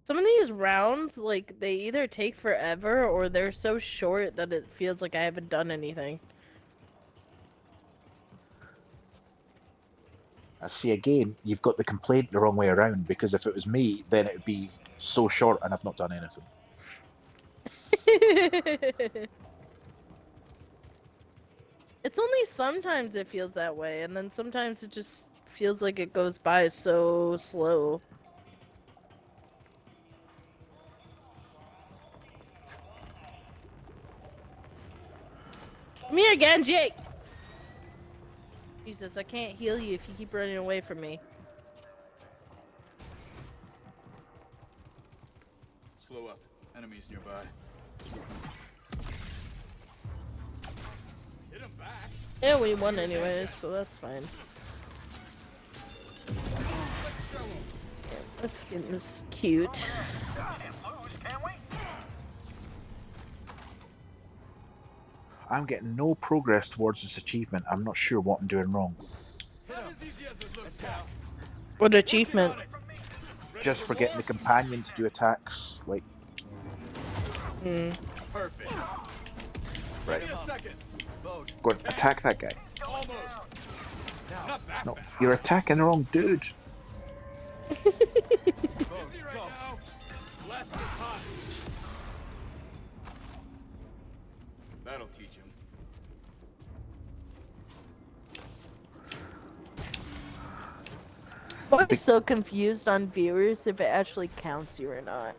Some of these rounds, like, they either take forever or they're so short that it feels like I haven't done anything. I see again, you've got the complaint the wrong way around, because if it was me, then it would be so short and I've not done anything. It's only sometimes it feels that way, and then sometimes it just feels like it goes by so slow. Come here again, Jake! Jesus, I can't heal you if you keep running away from me. Slow up. Enemies nearby. Hit him back. Yeah, we won anyways, so that's fine. Yeah, let's get this cute. I'm getting no progress towards this achievement. I'm not sure what I'm doing wrong. What achievement? Just for getting the companion to do attacks, like... Perfect. Right. Give me a second. Go on, attack that guy. Almost. Not back. No, you're attacking the wrong dude. Busy right now. Blast is hot. That'll teach him. I'm so confused on viewers if it actually counts you or not.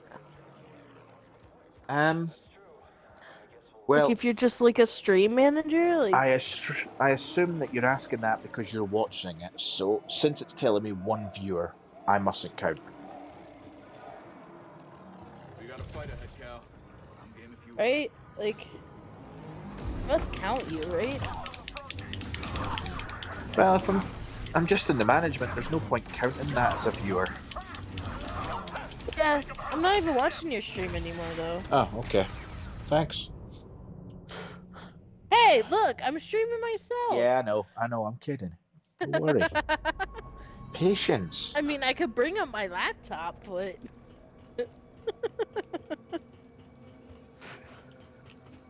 Well, Like if you're just like a stream manager, like I assume that you're asking that because you're watching it. So since it's telling me one viewer, I mustn't count. We got a fight ahead, Cal. I'm game if you want. right? Like must count you, right? Well, if I'm just in the management, there's no point counting that as a viewer. Yeah, I'm not even watching your stream anymore though. Oh, okay. Thanks. Hey, look, I'm streaming myself. Yeah, I know, I'm kidding. Don't worry. Patience. I mean, I could bring up my laptop, but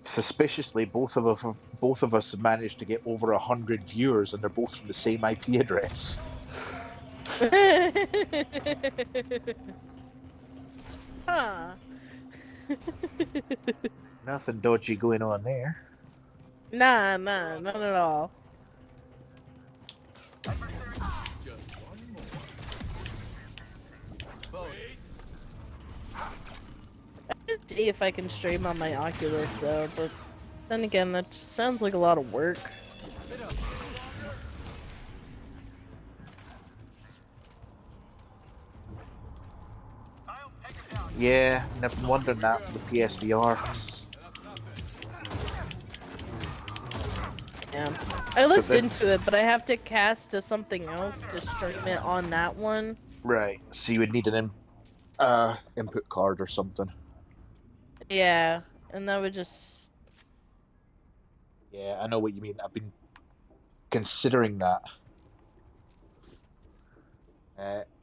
Suspiciously, both of us have managed to get over 100 viewers, and they're both from the same IP address. huh. Nothing dodgy going on there. Nah, not at all. Just one more. Wait. I'll see if I can stream on my Oculus though, but then again, that just sounds like a lot of work. Yeah, and I've been wondering that for the PSVR. Yeah, I looked then- into it, but I have to cast to something else to stream it on that one. Right, so you would need an input card or something. Yeah, and that would just... Yeah, I know what you mean. I've been considering that.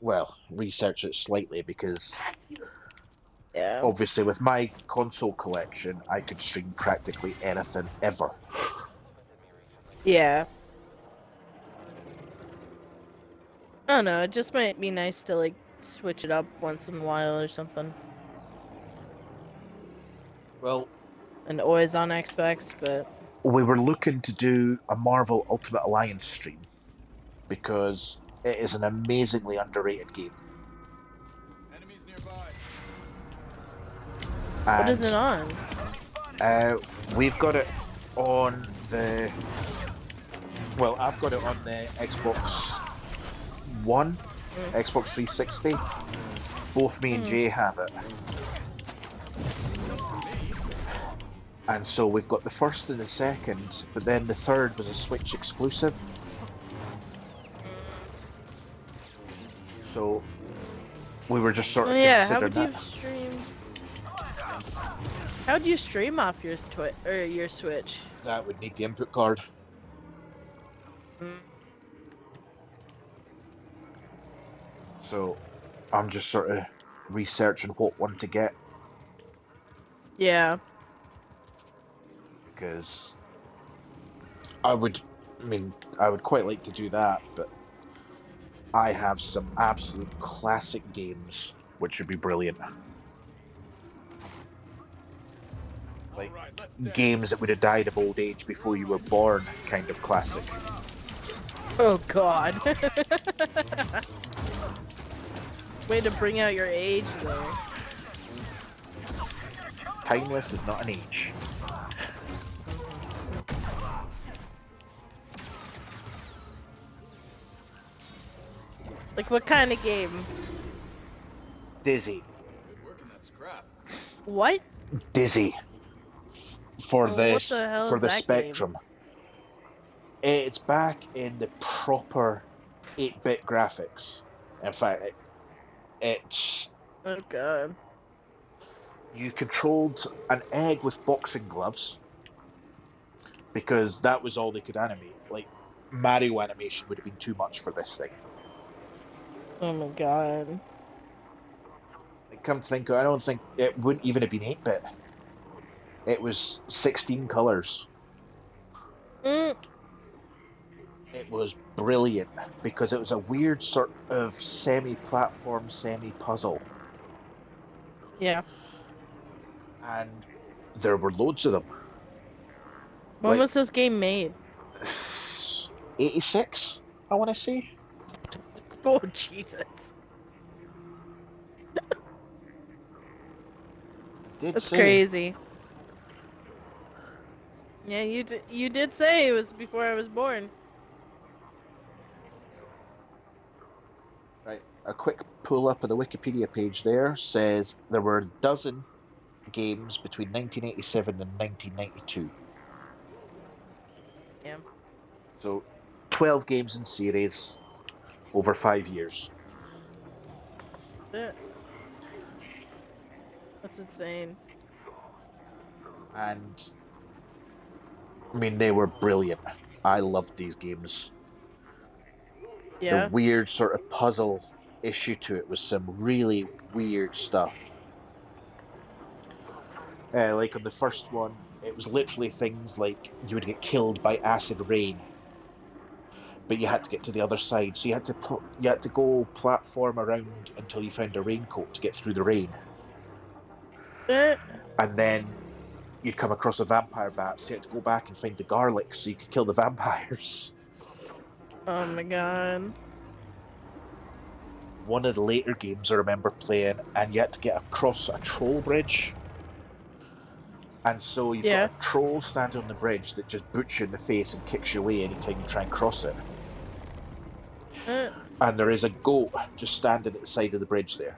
Well, research it slightly because Yeah. obviously with my console collection, I could stream practically anything ever. Yeah. I don't know, it just might be nice to like switch it up once in a while or something. Well, And always on Xbox, but we were looking to do a Marvel Ultimate Alliance stream because it is an amazingly underrated game. Enemies nearby. what is And, it on? we've got it on the... Well, I've got it on the Xbox One, Xbox 360. Both me and Jay have it. And so we've got the first and the second, but then the third was a Switch exclusive. So we were just sort of Yeah, how considering would you that. stream? How would you stream off your your Switch? That would need the input card. So I'm just sort of researching what one to get Yeah. because I would quite like to do that, but I have some absolute classic games which would be brilliant. Like Alright, let's dance. games that would have died of old age before you were born, kind of classic. Oh god. Way to bring out your age there. Timeless is not an age. Like what kind of game? Dizzy. Good work in that scrap. What? Dizzy. For Well, this, what the hell for is the that Spectrum. It's back in the proper 8-bit graphics. In fact, it's... Oh god. You controlled an egg with boxing gloves because that was all they could animate. Like, Mario animation would have been too much for this thing. Oh my god. Like, come to think of it, I don't think it wouldn't even have been 8-bit. It was 16 colors. Mm. It was brilliant because it was a weird sort of semi-platform, semi-puzzle. Yeah. And there were loads of them. When was this game made? 86, I want to say. Oh, Jesus. Did That's say. crazy. Yeah, you did say it was before I was born. Right, a quick pull up of the Wikipedia page there says there were a dozen games between 1987 and 1992. Yeah. So 12 games in series over 5 years. That's insane. And I mean, they were brilliant. I loved these games. The Yeah. weird sort of puzzle issue to it was some really weird stuff. Like on the first one, it was literally things like you would get killed by acid rain, but you had to get to the other side. So you had to go platform around until you found a raincoat to get through the rain, Eh. and then you'd come across a vampire bat, so you had to go back and find the garlic so you could kill the vampires. Oh my god. One of the later games I remember playing, and you had to get across a troll bridge. And so you've got a troll standing on the bridge that just boots you in the face and kicks you away anytime you try and cross it. And there is a goat just standing at the side of the bridge there.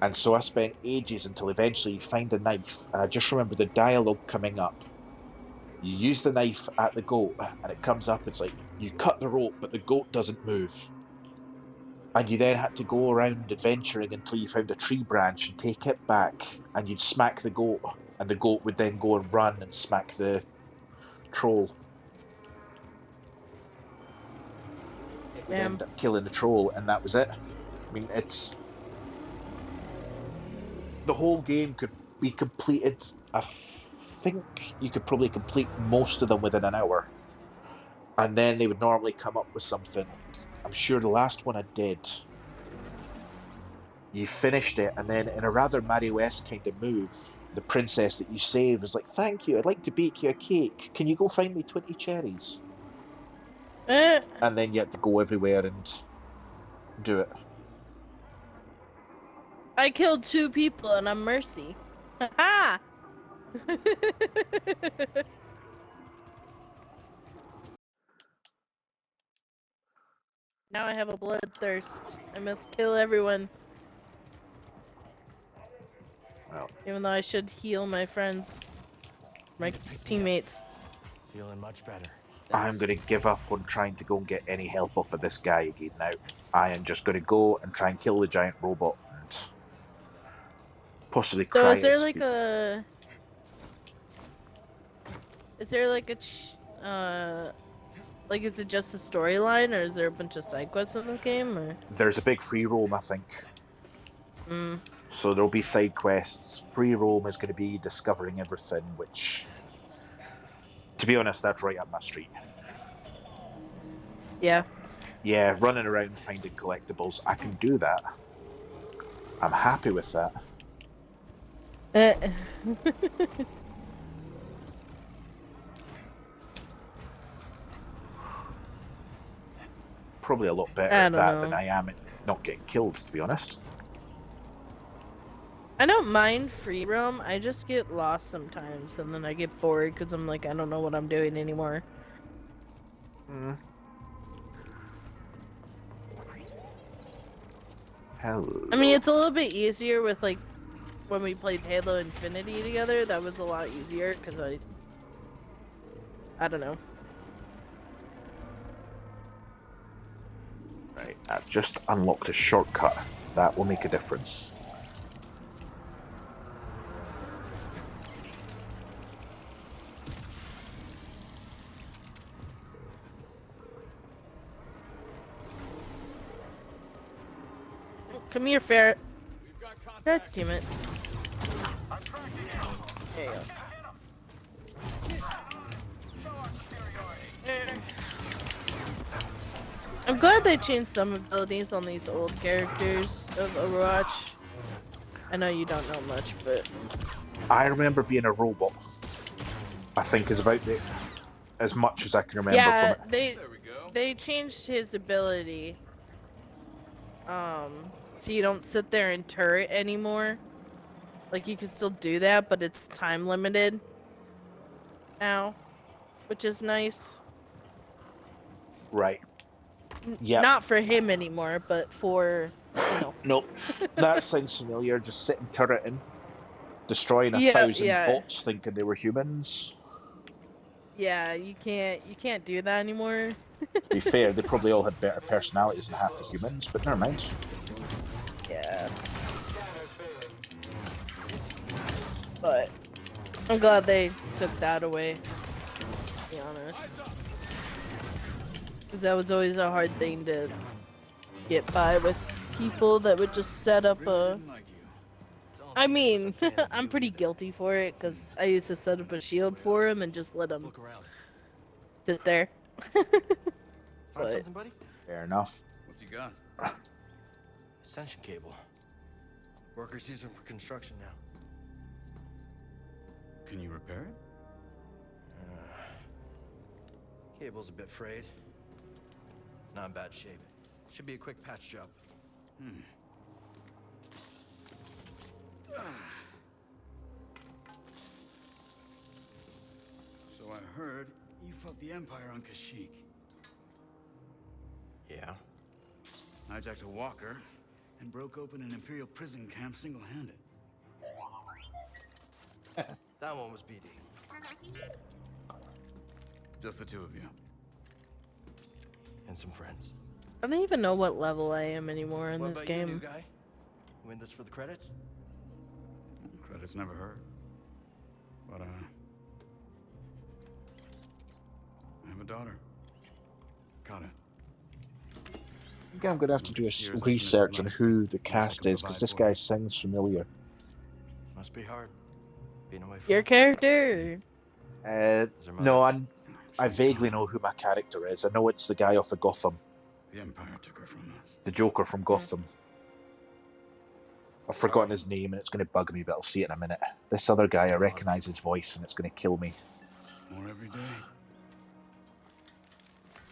And so I spent ages until eventually you find a knife. And I just remember the dialogue coming up. You use the knife at the goat, and it comes up. It's like you cut the rope, but the goat doesn't move. And you then had to go around adventuring until you found a tree branch and take it back, and you'd smack the goat, and the goat would then go and run and smack the troll. It would end up killing the troll, and that was it. I mean, it's... The whole game could be completed. I think you could probably complete most of them within an hour. And then they would normally come up with something. I'm sure the last one I did, you finished it, and then in a rather Mario-esque kind of move, the princess that you saved was like, "Thank you, I'd like to bake you a cake. Can you go find me 20 cherries?" And then you had to go everywhere and do it. I killed 2 people and I'm Mercy. Ha! Now I have a bloodthirst. I must kill everyone. Well, even though I should heal my friends, my teammates. Feeling much better. I'm going to give up on trying to go and get any help off of this guy again now. I am just going to go and try and kill the giant robot and possibly cry. So is there like a... Is there like a... like, is it just a storyline, or is there a bunch of side quests in the game, or...? There's a big free roam, I think. So there'll be side quests. Free roam is going to be discovering everything, which... To be honest, that's right up my street. Yeah. Yeah, running around finding collectibles, I can do that. I'm happy with that. Probably a lot better at that than I am at not getting killed, to be honest. I don't mind free roam, I just get lost sometimes, and then I get bored because I'm like, I don't know what I'm doing anymore. Hello. I mean, it's a little bit easier with, like, when we played Halo Infinity together, that was a lot easier, because I don't know. Right, I've just unlocked a shortcut. That will make a difference. Come here, ferret. God damn it. There you go. I'm glad they changed some abilities on these old characters of Overwatch. I know you don't know much, but... I remember being a robot. I think is about as much as I can remember Yeah, from it. they There we go. they changed his ability. So you don't sit there and turret anymore. Like you can still do that, but it's time limited now, which is nice. Right. Yep. Not for him anymore, but for, you know. No, that sounds familiar. Just sitting turreting, destroying a Yeah, thousand yeah. bots thinking they were humans. Yeah, you can't do that anymore. To be fair, they probably all had better personalities than half the humans, but never mind. Yeah. But I'm glad they took that away, to be honest. Because that was always a hard thing to get by with people that would just set up a... I mean, I'm pretty guilty for it, because I used to set up a shield for him and just let him sit there. Find But something, buddy? Fair enough. What's he got? Ascension cable. Workers use them for construction now. Can you repair it? Cable's a bit frayed. Not in bad shape. Should be a quick patch job. So I heard you fought the Empire on Kashyyyk. Yeah. Hijacked a walker and broke open an Imperial prison camp single-handed. That one was BD. Just the two of you. And some friends. I don't even know what level I am anymore in What this about you, new game. guy? Win this for the credits? Credits never hurt. But, I have a daughter. Kata. I think I'm going to have to do a research on who the cast is, because this guy sounds familiar. Must be hard. Being away from Your character? No, I vaguely know who my character is. I know it's the guy off of Gotham. The Empire took her from us. The Joker from Gotham. I've forgotten his name and it's going to bug me, but I'll see it in a minute. This other guy, I recognise his voice and it's going to kill me. More every day.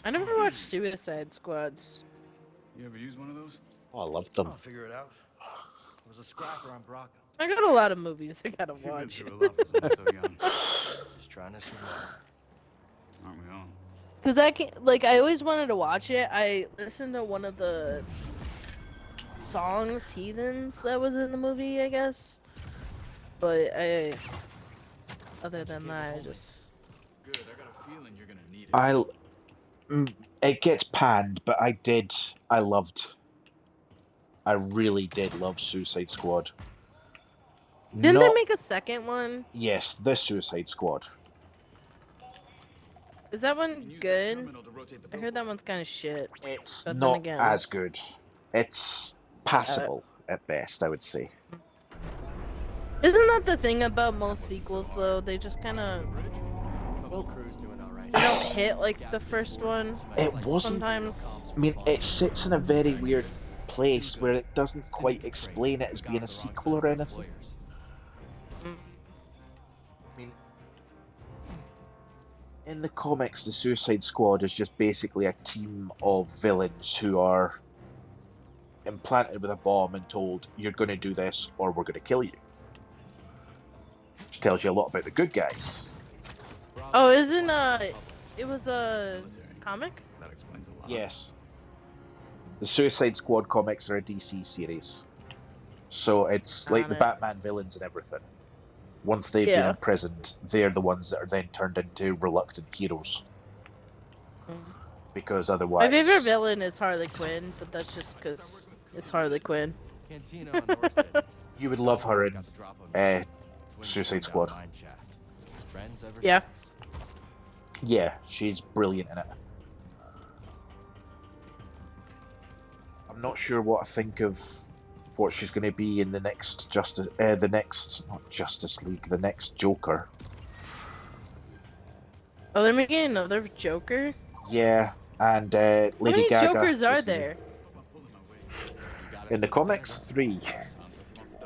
I never watched Suicide Squads. You ever use one of those? Oh, I loved them. I'll figure it out. It was a scrapper on Braca. I got a lot of movies I gotta You've been watch. through a lot for someone so young. Just trying to survive. Aren't we all? Cause I always wanted to watch it. I listened to one of the songs, Heathens, that was in the movie, I guess. But other than that, I just... Good, I got a feeling you're gonna need it. It gets panned, but I really did love Suicide Squad. Didn't they make a second one? Yes, the Suicide Squad. Is that one Use that good? terminal to rotate the I heard that one's kind of shit. It's But then not again- as good. It's passable at best, I would say. Isn't that the thing about most sequels, though? They just kind of... Crew's doing all right. They don't hit like the first one It wasn't. sometimes. I mean, it sits in a very weird place where it doesn't quite explain it as being a sequel or anything. I mean, in the comics, the Suicide Squad is just basically a team of villains who are implanted with a bomb and told, you're going to do this or we're going to kill you. Which tells you a lot about the good guys. Oh, isn't it was a comic? That explains a lot. Yes. The Suicide Squad comics are a DC series. So it's like the Got it. Batman villains and everything. Once they've been Yeah. imprisoned, they're the ones that are then turned into reluctant heroes. Mm. Because otherwise... My favorite villain is Harley Quinn, but that's just because it's Harley Quinn. Cantina on Norset. You would love her in Got the drop on me. Twins Suicide down Squad. mine shaft. Friends ever Yeah. since. Yeah, she's brilliant in it. I'm not sure what I think of what she's going to be in the next the next Joker. Oh, they're making another Joker? Yeah, and How Lady many Gaga. Jokers are is there? In the comics, 3.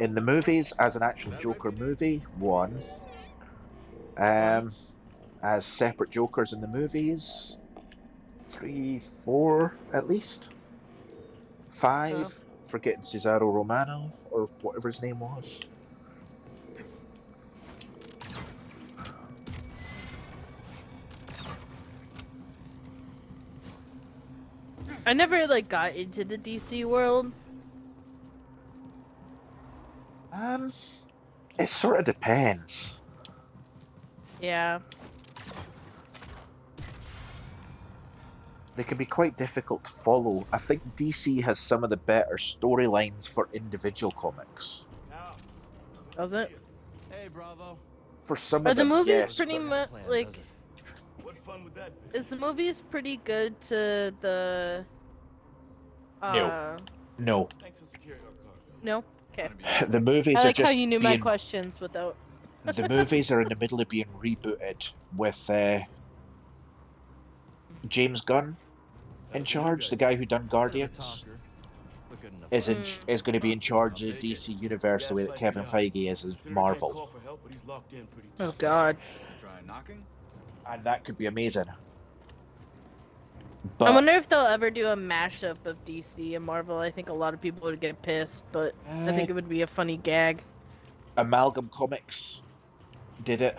In the movies, as an actual Joker movie, 1. as separate Jokers in the movies. 3, 4 at least. 5, forgetting Cesaro Romano, or whatever his name was. I never like got into the DC world. It sort of depends. Yeah. They can be quite difficult to follow. I think DC has some of the better storylines for individual comics. Does it? Hey, Bravo. For some Are of the them, movies yes. pretty much like? What fun would that be? Is the movies pretty good to the? No. No. Thanks for securing our cargo. No. Okay. The movies I are like how just you knew my being... questions without. The movies are in the middle of being rebooted with James Gunn in charge, the guy who done Guardians, is going to be in charge of the DC universe the way that Kevin Feige is Marvel. Oh God. Try knocking? And that could be amazing. I But wonder if they'll ever do a mashup of DC and Marvel. I think a lot of people would get pissed, but I think it would be a funny gag. Amalgam Comics did it,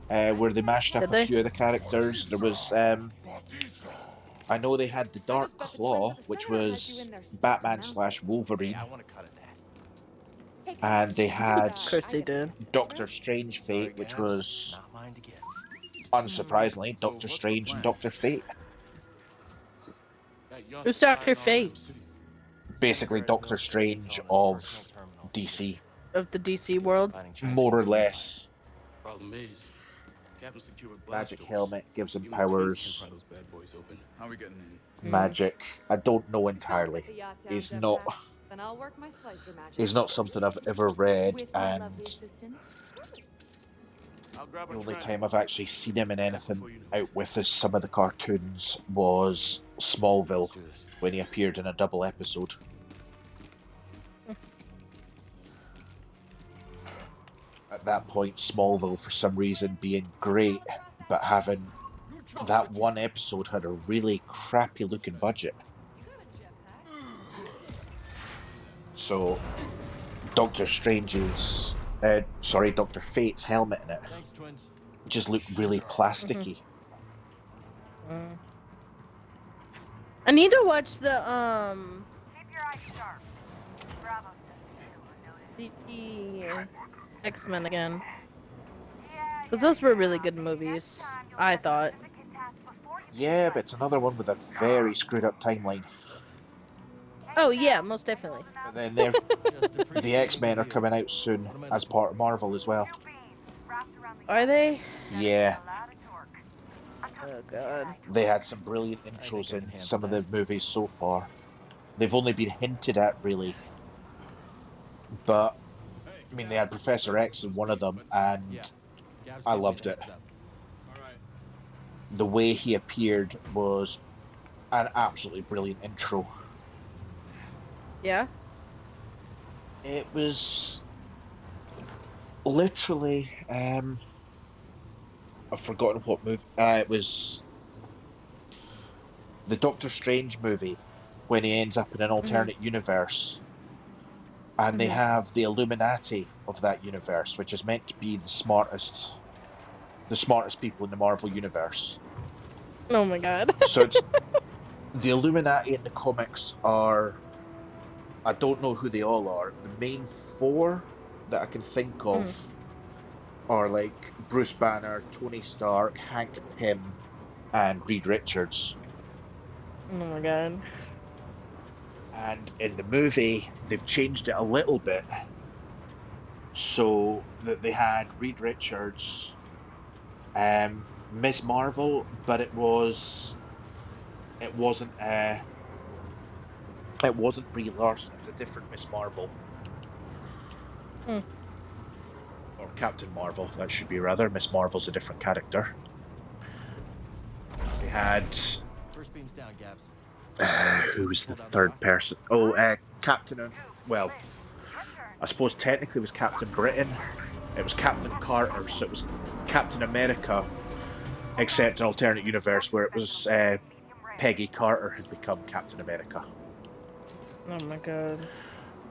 where they mashed up Did a they? few of the characters. There was, I know they had the Dark Claw, which was Batman/Wolverine, I want to cut at that. and they had Of course they did. Doctor Strange Fate, which was, Not mine to get. unsurprisingly, Doctor Strange and Doctor Fate. Who's Dr. Fate? Basically, Doctor Strange of DC, Of the DC world? more or less. Problem is, Captain secured Magic blast helmet gives him doors. Even Prince powers. can pry those bad boys open. How are we getting in? Magic. I don't know entirely. He's not. Then I'll work my slicer magic. He's not something I've ever read, With my and lovely assistant. I'll grab a the only trash time I've can. actually seen him in anything Before you know it. out with some of the cartoons was Smallville, Let's do this. when he appeared in a double episode. At that point, Smallville, for some reason, being great, but having that one episode had a really crappy looking budget. So, Doctor Strange's, Doctor Fate's helmet in it Thanks, twins. just looked really plasticky. I need to watch the Keep your eyes sharp. Bravo says the X-Men again. Because those were really good movies, I thought. Yeah, but it's another one with a very screwed up timeline. Oh yeah, most definitely. But then the X-Men are coming out soon as part of Marvel as well. Are they? Yeah, Oh God. they had some brilliant intros in some of the movies so far. They've only been hinted at, really. But, I mean, they had Professor X in one of them, and Gab's I giving me loved the it. heads up. The way he appeared was an absolutely brilliant intro. Yeah. It was literally, I've forgotten what movie. It was the Doctor Strange movie when he ends up in an alternate universe, and they have the Illuminati of that universe, which is meant to be the smartest people in the Marvel universe. Oh my God. So it's the Illuminati in the comics are, I don't know who they all are. The main four that I can think of are like Bruce Banner, Tony Stark, Hank Pym, and Reed Richards. Oh my God. And in the movie, they've changed it a little bit so that they had Reed Richards, Ms. Marvel, but it wasn't Brie Larson. It was a different Miss Marvel. Or Captain Marvel, that should be rather. Miss Marvel's a different character. They had First beam's down, Gabs. who was the third person? Captain. Well, I suppose technically it was Captain Britain. It was Captain Carter, so it was Captain America, except an alternate universe where it was Peggy Carter had become Captain America. Oh my god.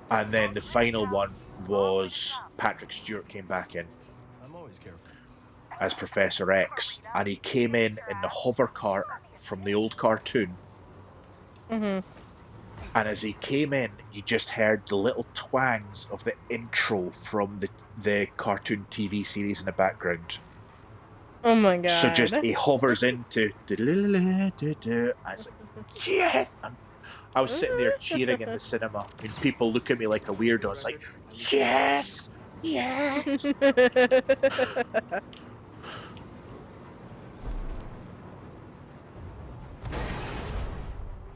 And then the final one was Patrick Stewart came back in I'm always careful. as Professor X, and he came in the hover cart from the old cartoon. Mhm. And as he came in, you just heard the little twangs of the intro from the cartoon TV series in the background. Oh my god. So just he hovers into and it's like, yes! I was sitting there cheering in the cinema. I mean, people look at me like a weirdo. It's like, yes, yes.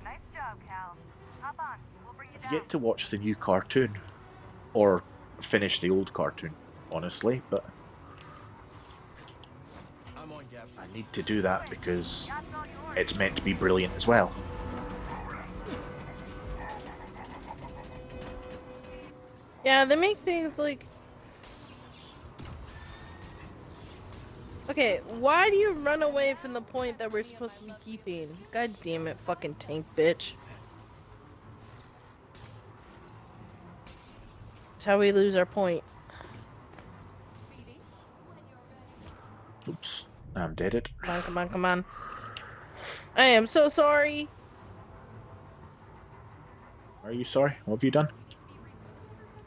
Nice job, Cal. Hop on. We'll bring you I've down. yet to watch the new cartoon or finish the old cartoon, honestly, but I'm on Gap. I need to do that because it's meant to be brilliant as well. Yeah, they make things like... Okay, why do you run away from the point that we're supposed to be keeping? God damn it, fucking tank bitch. That's how we lose our point. Oops, I'm dead it. Come on, come on, come on. I am so sorry. Are you sorry? What have you done?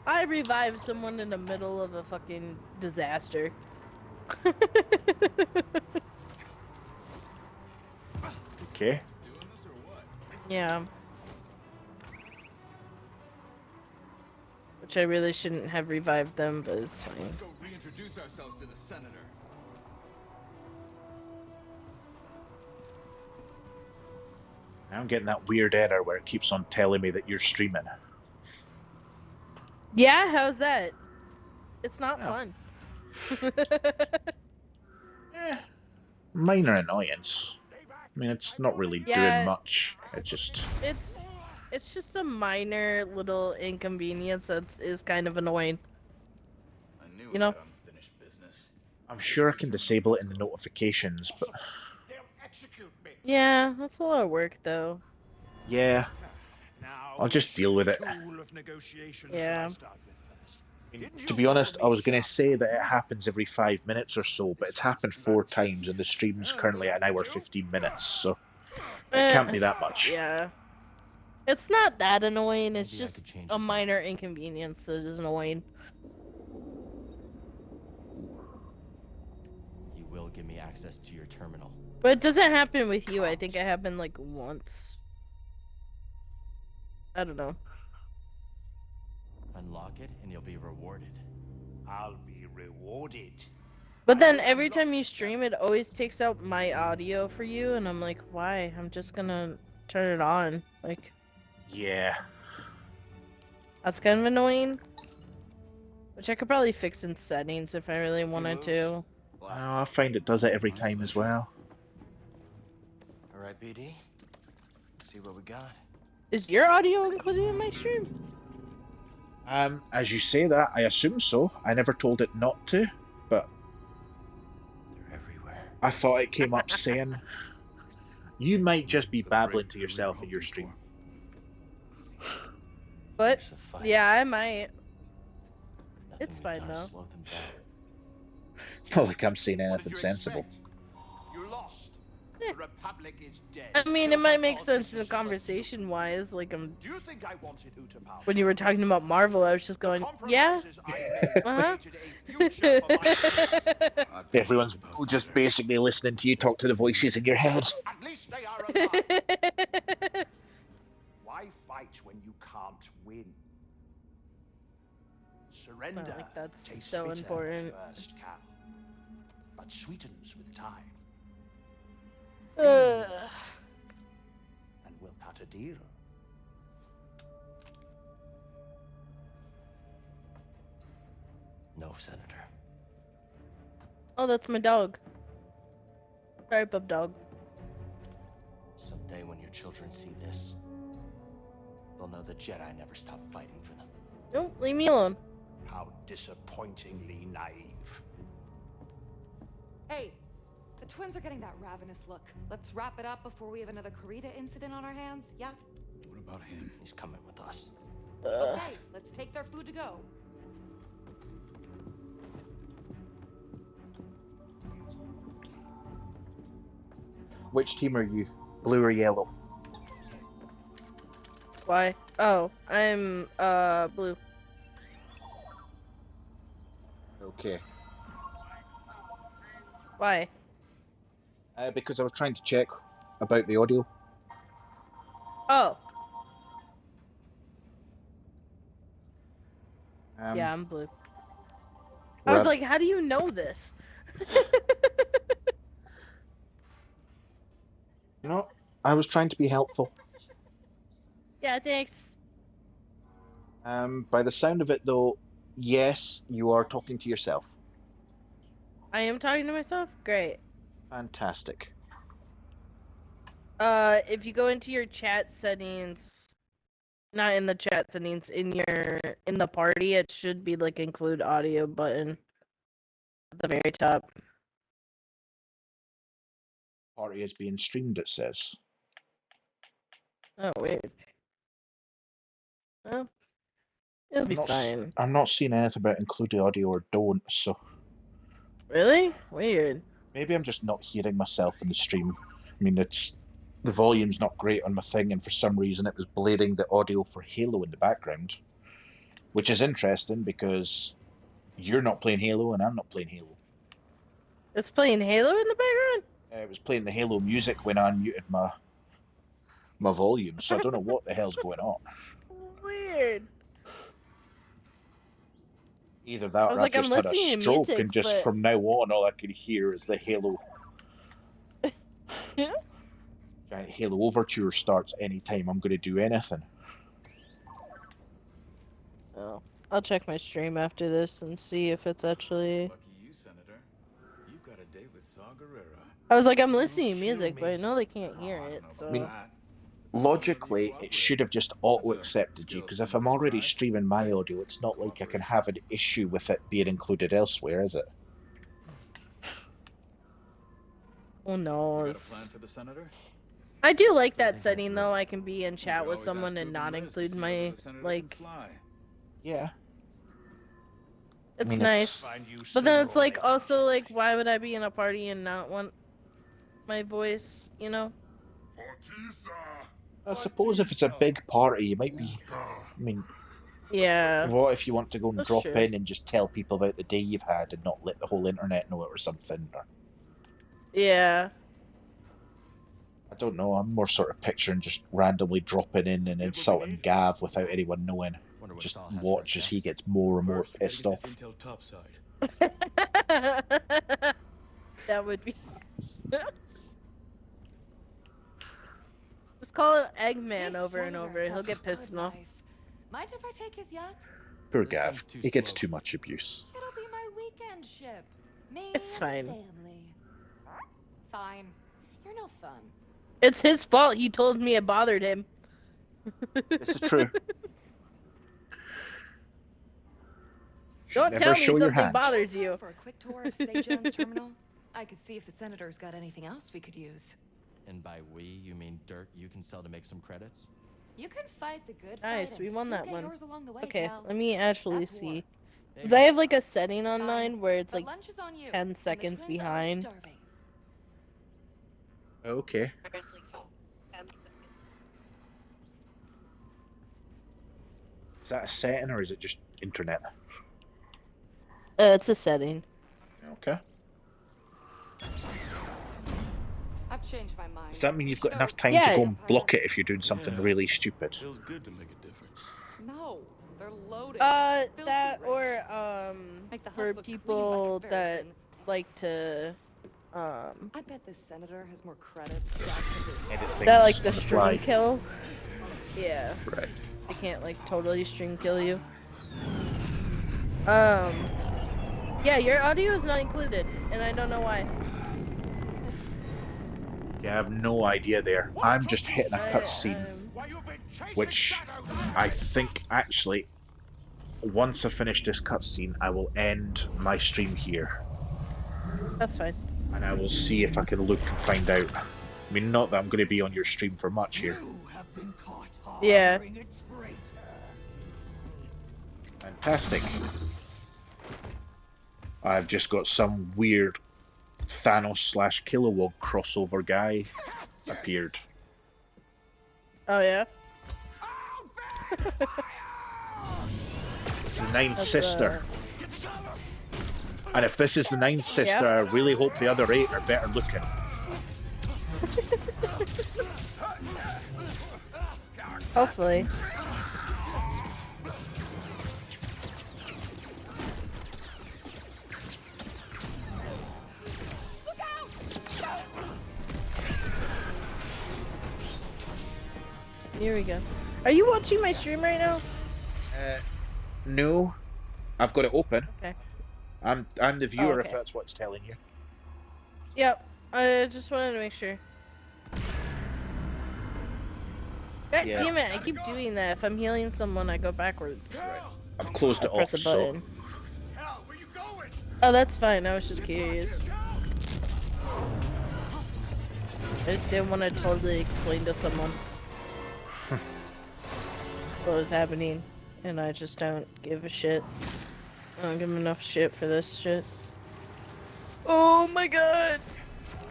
I revived someone in the middle of a fucking disaster. Okay. Doing this or what? Yeah. Which I really shouldn't have revived them, but it's fine. Let's go reintroduce ourselves to the senator. I'm getting that weird error where it keeps on telling me that you're streaming. Yeah, how's that? It's not Oh. fun. Minor annoyance. I mean, it's not really Yeah. doing much. It's just a minor little inconvenience that is kind of annoying. I knew You know? that unfinished business. I'm sure I can disable it in the notifications, but They'll execute me. Yeah, that's a lot of work though. yeah, Now, I'll just deal with it. tool of negotiation Yeah. shall I start with first? To be honest, I was going to say that it happens every 5 minutes or so, but it's happened 4 times, and the stream's currently at an hour 15 minutes, so it can't be that much. Yeah. It's not that annoying, it's Maybe I just could change a his mind. minor inconvenience that is annoying. You will give me access to your terminal. But it doesn't happen with you, I think it happened like once. I don't know. Unlock it and you'll be rewarded. I'll be rewarded. But then every time you stream, it always takes out my audio for you, and I'm like, why? I'm just gonna turn it on. Like, Yeah. that's kind of annoying. Which I could probably fix in settings if I really wanted to. Blast. I find it does it every time as well. All right, BD. Let's see what we got. Is your audio included in my stream? As you say that, I assume so. I never told it not to, but They're everywhere. I thought it came up saying you might just be The babbling to breakthrough we yourself were in your hoping stream. But There's a fight. yeah, I might. Nothing it's we've fine, done to though. slow them down. It's not like I'm saying What anything did you sensible. expect? You lost. Eh. The Republic is dead. I mean, it Killed might by make sense in politicians a like you. conversation-wise. Like, Do you think I wanted Utapau? when you were talking about Marvel, I was just The going, yeah. compromises I made Uh-huh. created a future for my I've been Everyone's thinking about just Senator. basically listening to you talk to the voices in your head. At least they are alive. Why fight when you can't win? Surrender Not like that's tastes so bitter important. at first, Cal, but sweetens with time. Ugh. And we'll cut a deal. No, Senator. Oh, that's my dog. Sorry, bub dog. Someday when your children see this, they'll know the Jedi never stopped fighting for them. Don't leave me alone. How disappointingly naive. Hey, The twins are getting that ravenous look. Let's wrap it up before we have another Karita incident on our hands, yeah? What about him? He's coming with us. Okay, let's take their food to go. Which team are you? Blue or yellow? Why? Oh, I'm blue. Okay. Why? Because I was trying to check about the audio. Oh. Yeah, I'm blue. I was like, how do you know this? You know, I was trying to be helpful. Yeah, thanks. By the sound of it, though, yes, you are talking to yourself. I am talking to myself? Great. Fantastic. If you go into your chat settings, not in the chat settings, in the party, it should be like include audio button at the very top. Party is being streamed, it says. Oh, weird. Well, it'll be fine. I'm not seeing anything about include audio or don't, so... Really? Weird. Maybe I'm just not hearing myself in the stream. I mean, the volume's not great on my thing, and for some reason it was blaring the audio for Halo in the background. Which is interesting, because you're not playing Halo, and I'm not playing Halo. It's playing Halo in the background? It was playing the Halo music when I unmuted my volume, so I don't know what the hell's going on. Weird. Either that, or I've like, just I'm had a listening to stroke, music, and just but... from now on, all I could hear is the Halo... Yeah? Giant Halo Overture starts anytime I'm going to do anything. Oh, I'll check my stream after this and see if it's actually... Lucky you, Senator. You've got a date with Saw Gerrera. I was like, I'm listening to music, but I know they can't hear it, so... I mean, logically, it should have just auto-accepted you, because if I'm already streaming my audio, it's not like I can have an issue with it being included elsewhere, is it? Who knows? Got a plan for the Senator? I do like that setting, though. I can be in chat with someone and not include my, like... Yeah. It's nice. But then it's like, also, like, why would I be in a party and not want my voice, you know? I suppose if it's a big party, you might be... I mean... Yeah. What if you want to go and drop true. in and just tell people about the day you've had and not let the whole internet know it or something? Or... Yeah. I don't know, I'm more sort of picturing just randomly dropping in and insulting Gav without anyone knowing. Just watch as he gets more and more pissed off. That would be... Just call it Eggman over and over. He'll get pissed off. Mind if I take his yacht? Poor Gav. He gets too much abuse. It'll be my weekend ship. Me It's and fine. the family. Fine. You're no fun. It's his fault. He told me it bothered him. This is true. Don't Never tell me show your something hand. bothers you. For a quick tour of Sejan's terminal, I could see if the Senator's got anything else we could use. And by we, you mean dirt you can sell to make some credits? You can fight the good Nice, fight we and won still that get one. yours along the way, Okay, Cal. let me actually That's war. see. Because I have like a setting on Fine, mine where it's but like lunch is on you, 10 and the seconds twins are behind. starving. Okay. Is that a setting or is it just internet? It's a setting. Okay. I've changed my mind. Does that mean you've got should enough always time Yeah. to go and block it if you're doing something Yeah. really stupid? Feels good to make a difference. No, they're loaded. Filthy That rich. or Make the for huts look clean by people that comparison. like to I bet this senator has more credits stacked to his Edit things that like the on the stream fly. kill. Yeah, Right. they can't like totally stream kill you. Yeah, your audio is not included, and I don't know why. Yeah, I have no idea there. I'm just hitting a cutscene, which I think actually, once I finish this cutscene, I will end my stream here. That's fine. And I will see if I can look and find out. I mean, not that I'm going to be on your stream for much here. Yeah. Fantastic. I've just got some weird Thanos / Kilowog crossover guy appeared. Oh yeah. It's the ninth sister. And if this is the ninth sister, I really hope the other 8 are better looking. Hopefully. Here we go. Are you watching my stream right now? No. I've got it open. Okay. I'm the viewer if that's what's telling you. Yep. I just wanted to make sure. God damn it, I keep doing that. If I'm healing someone, I go backwards. Right. I've closed it off, press a button. Oh, that's fine. I was just curious. I just didn't want to totally explain to someone what was happening, and I just don't give a shit. I don't give enough shit for this shit. Oh my god!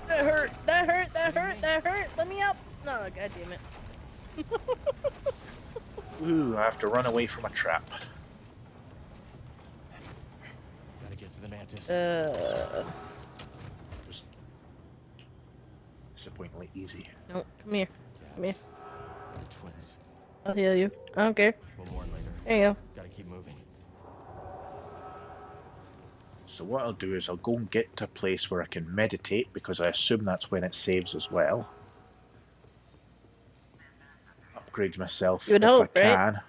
That hurt! That hurt! That hurt! That hurt! Let me up! No, god damn it. Ooh, I have to run away from a trap. Gotta get to the mantis. It was disappointingly easy. No, come here. Come here. The twins. I'll heal you. I don't care. We'll warn later. There you go. Gotta keep moving. So what I'll do is I'll go and get to a place where I can meditate, because I assume that's when it saves as well. Upgrade myself if I can.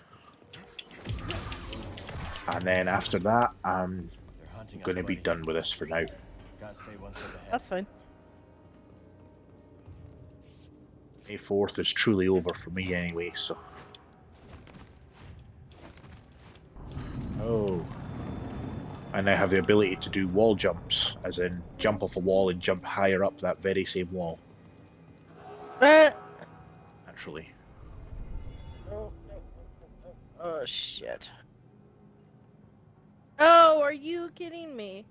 And then after that, I'm going to be done with this for now. Gotta stay one step ahead. That's fine. May 4th is truly over for me anyway, so... Oh. And I have the ability to do wall jumps, as in jump off a wall and jump higher up that very same wall. Naturally. Oh shit. Oh, are you kidding me?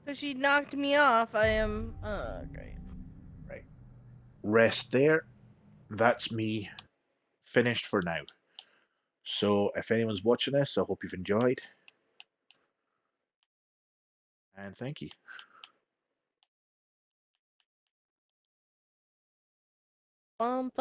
Because she knocked me off, I am... great. Right. Rest there. That's me finished for now. So, if anyone's watching this, I hope you've enjoyed. And thank you. Bump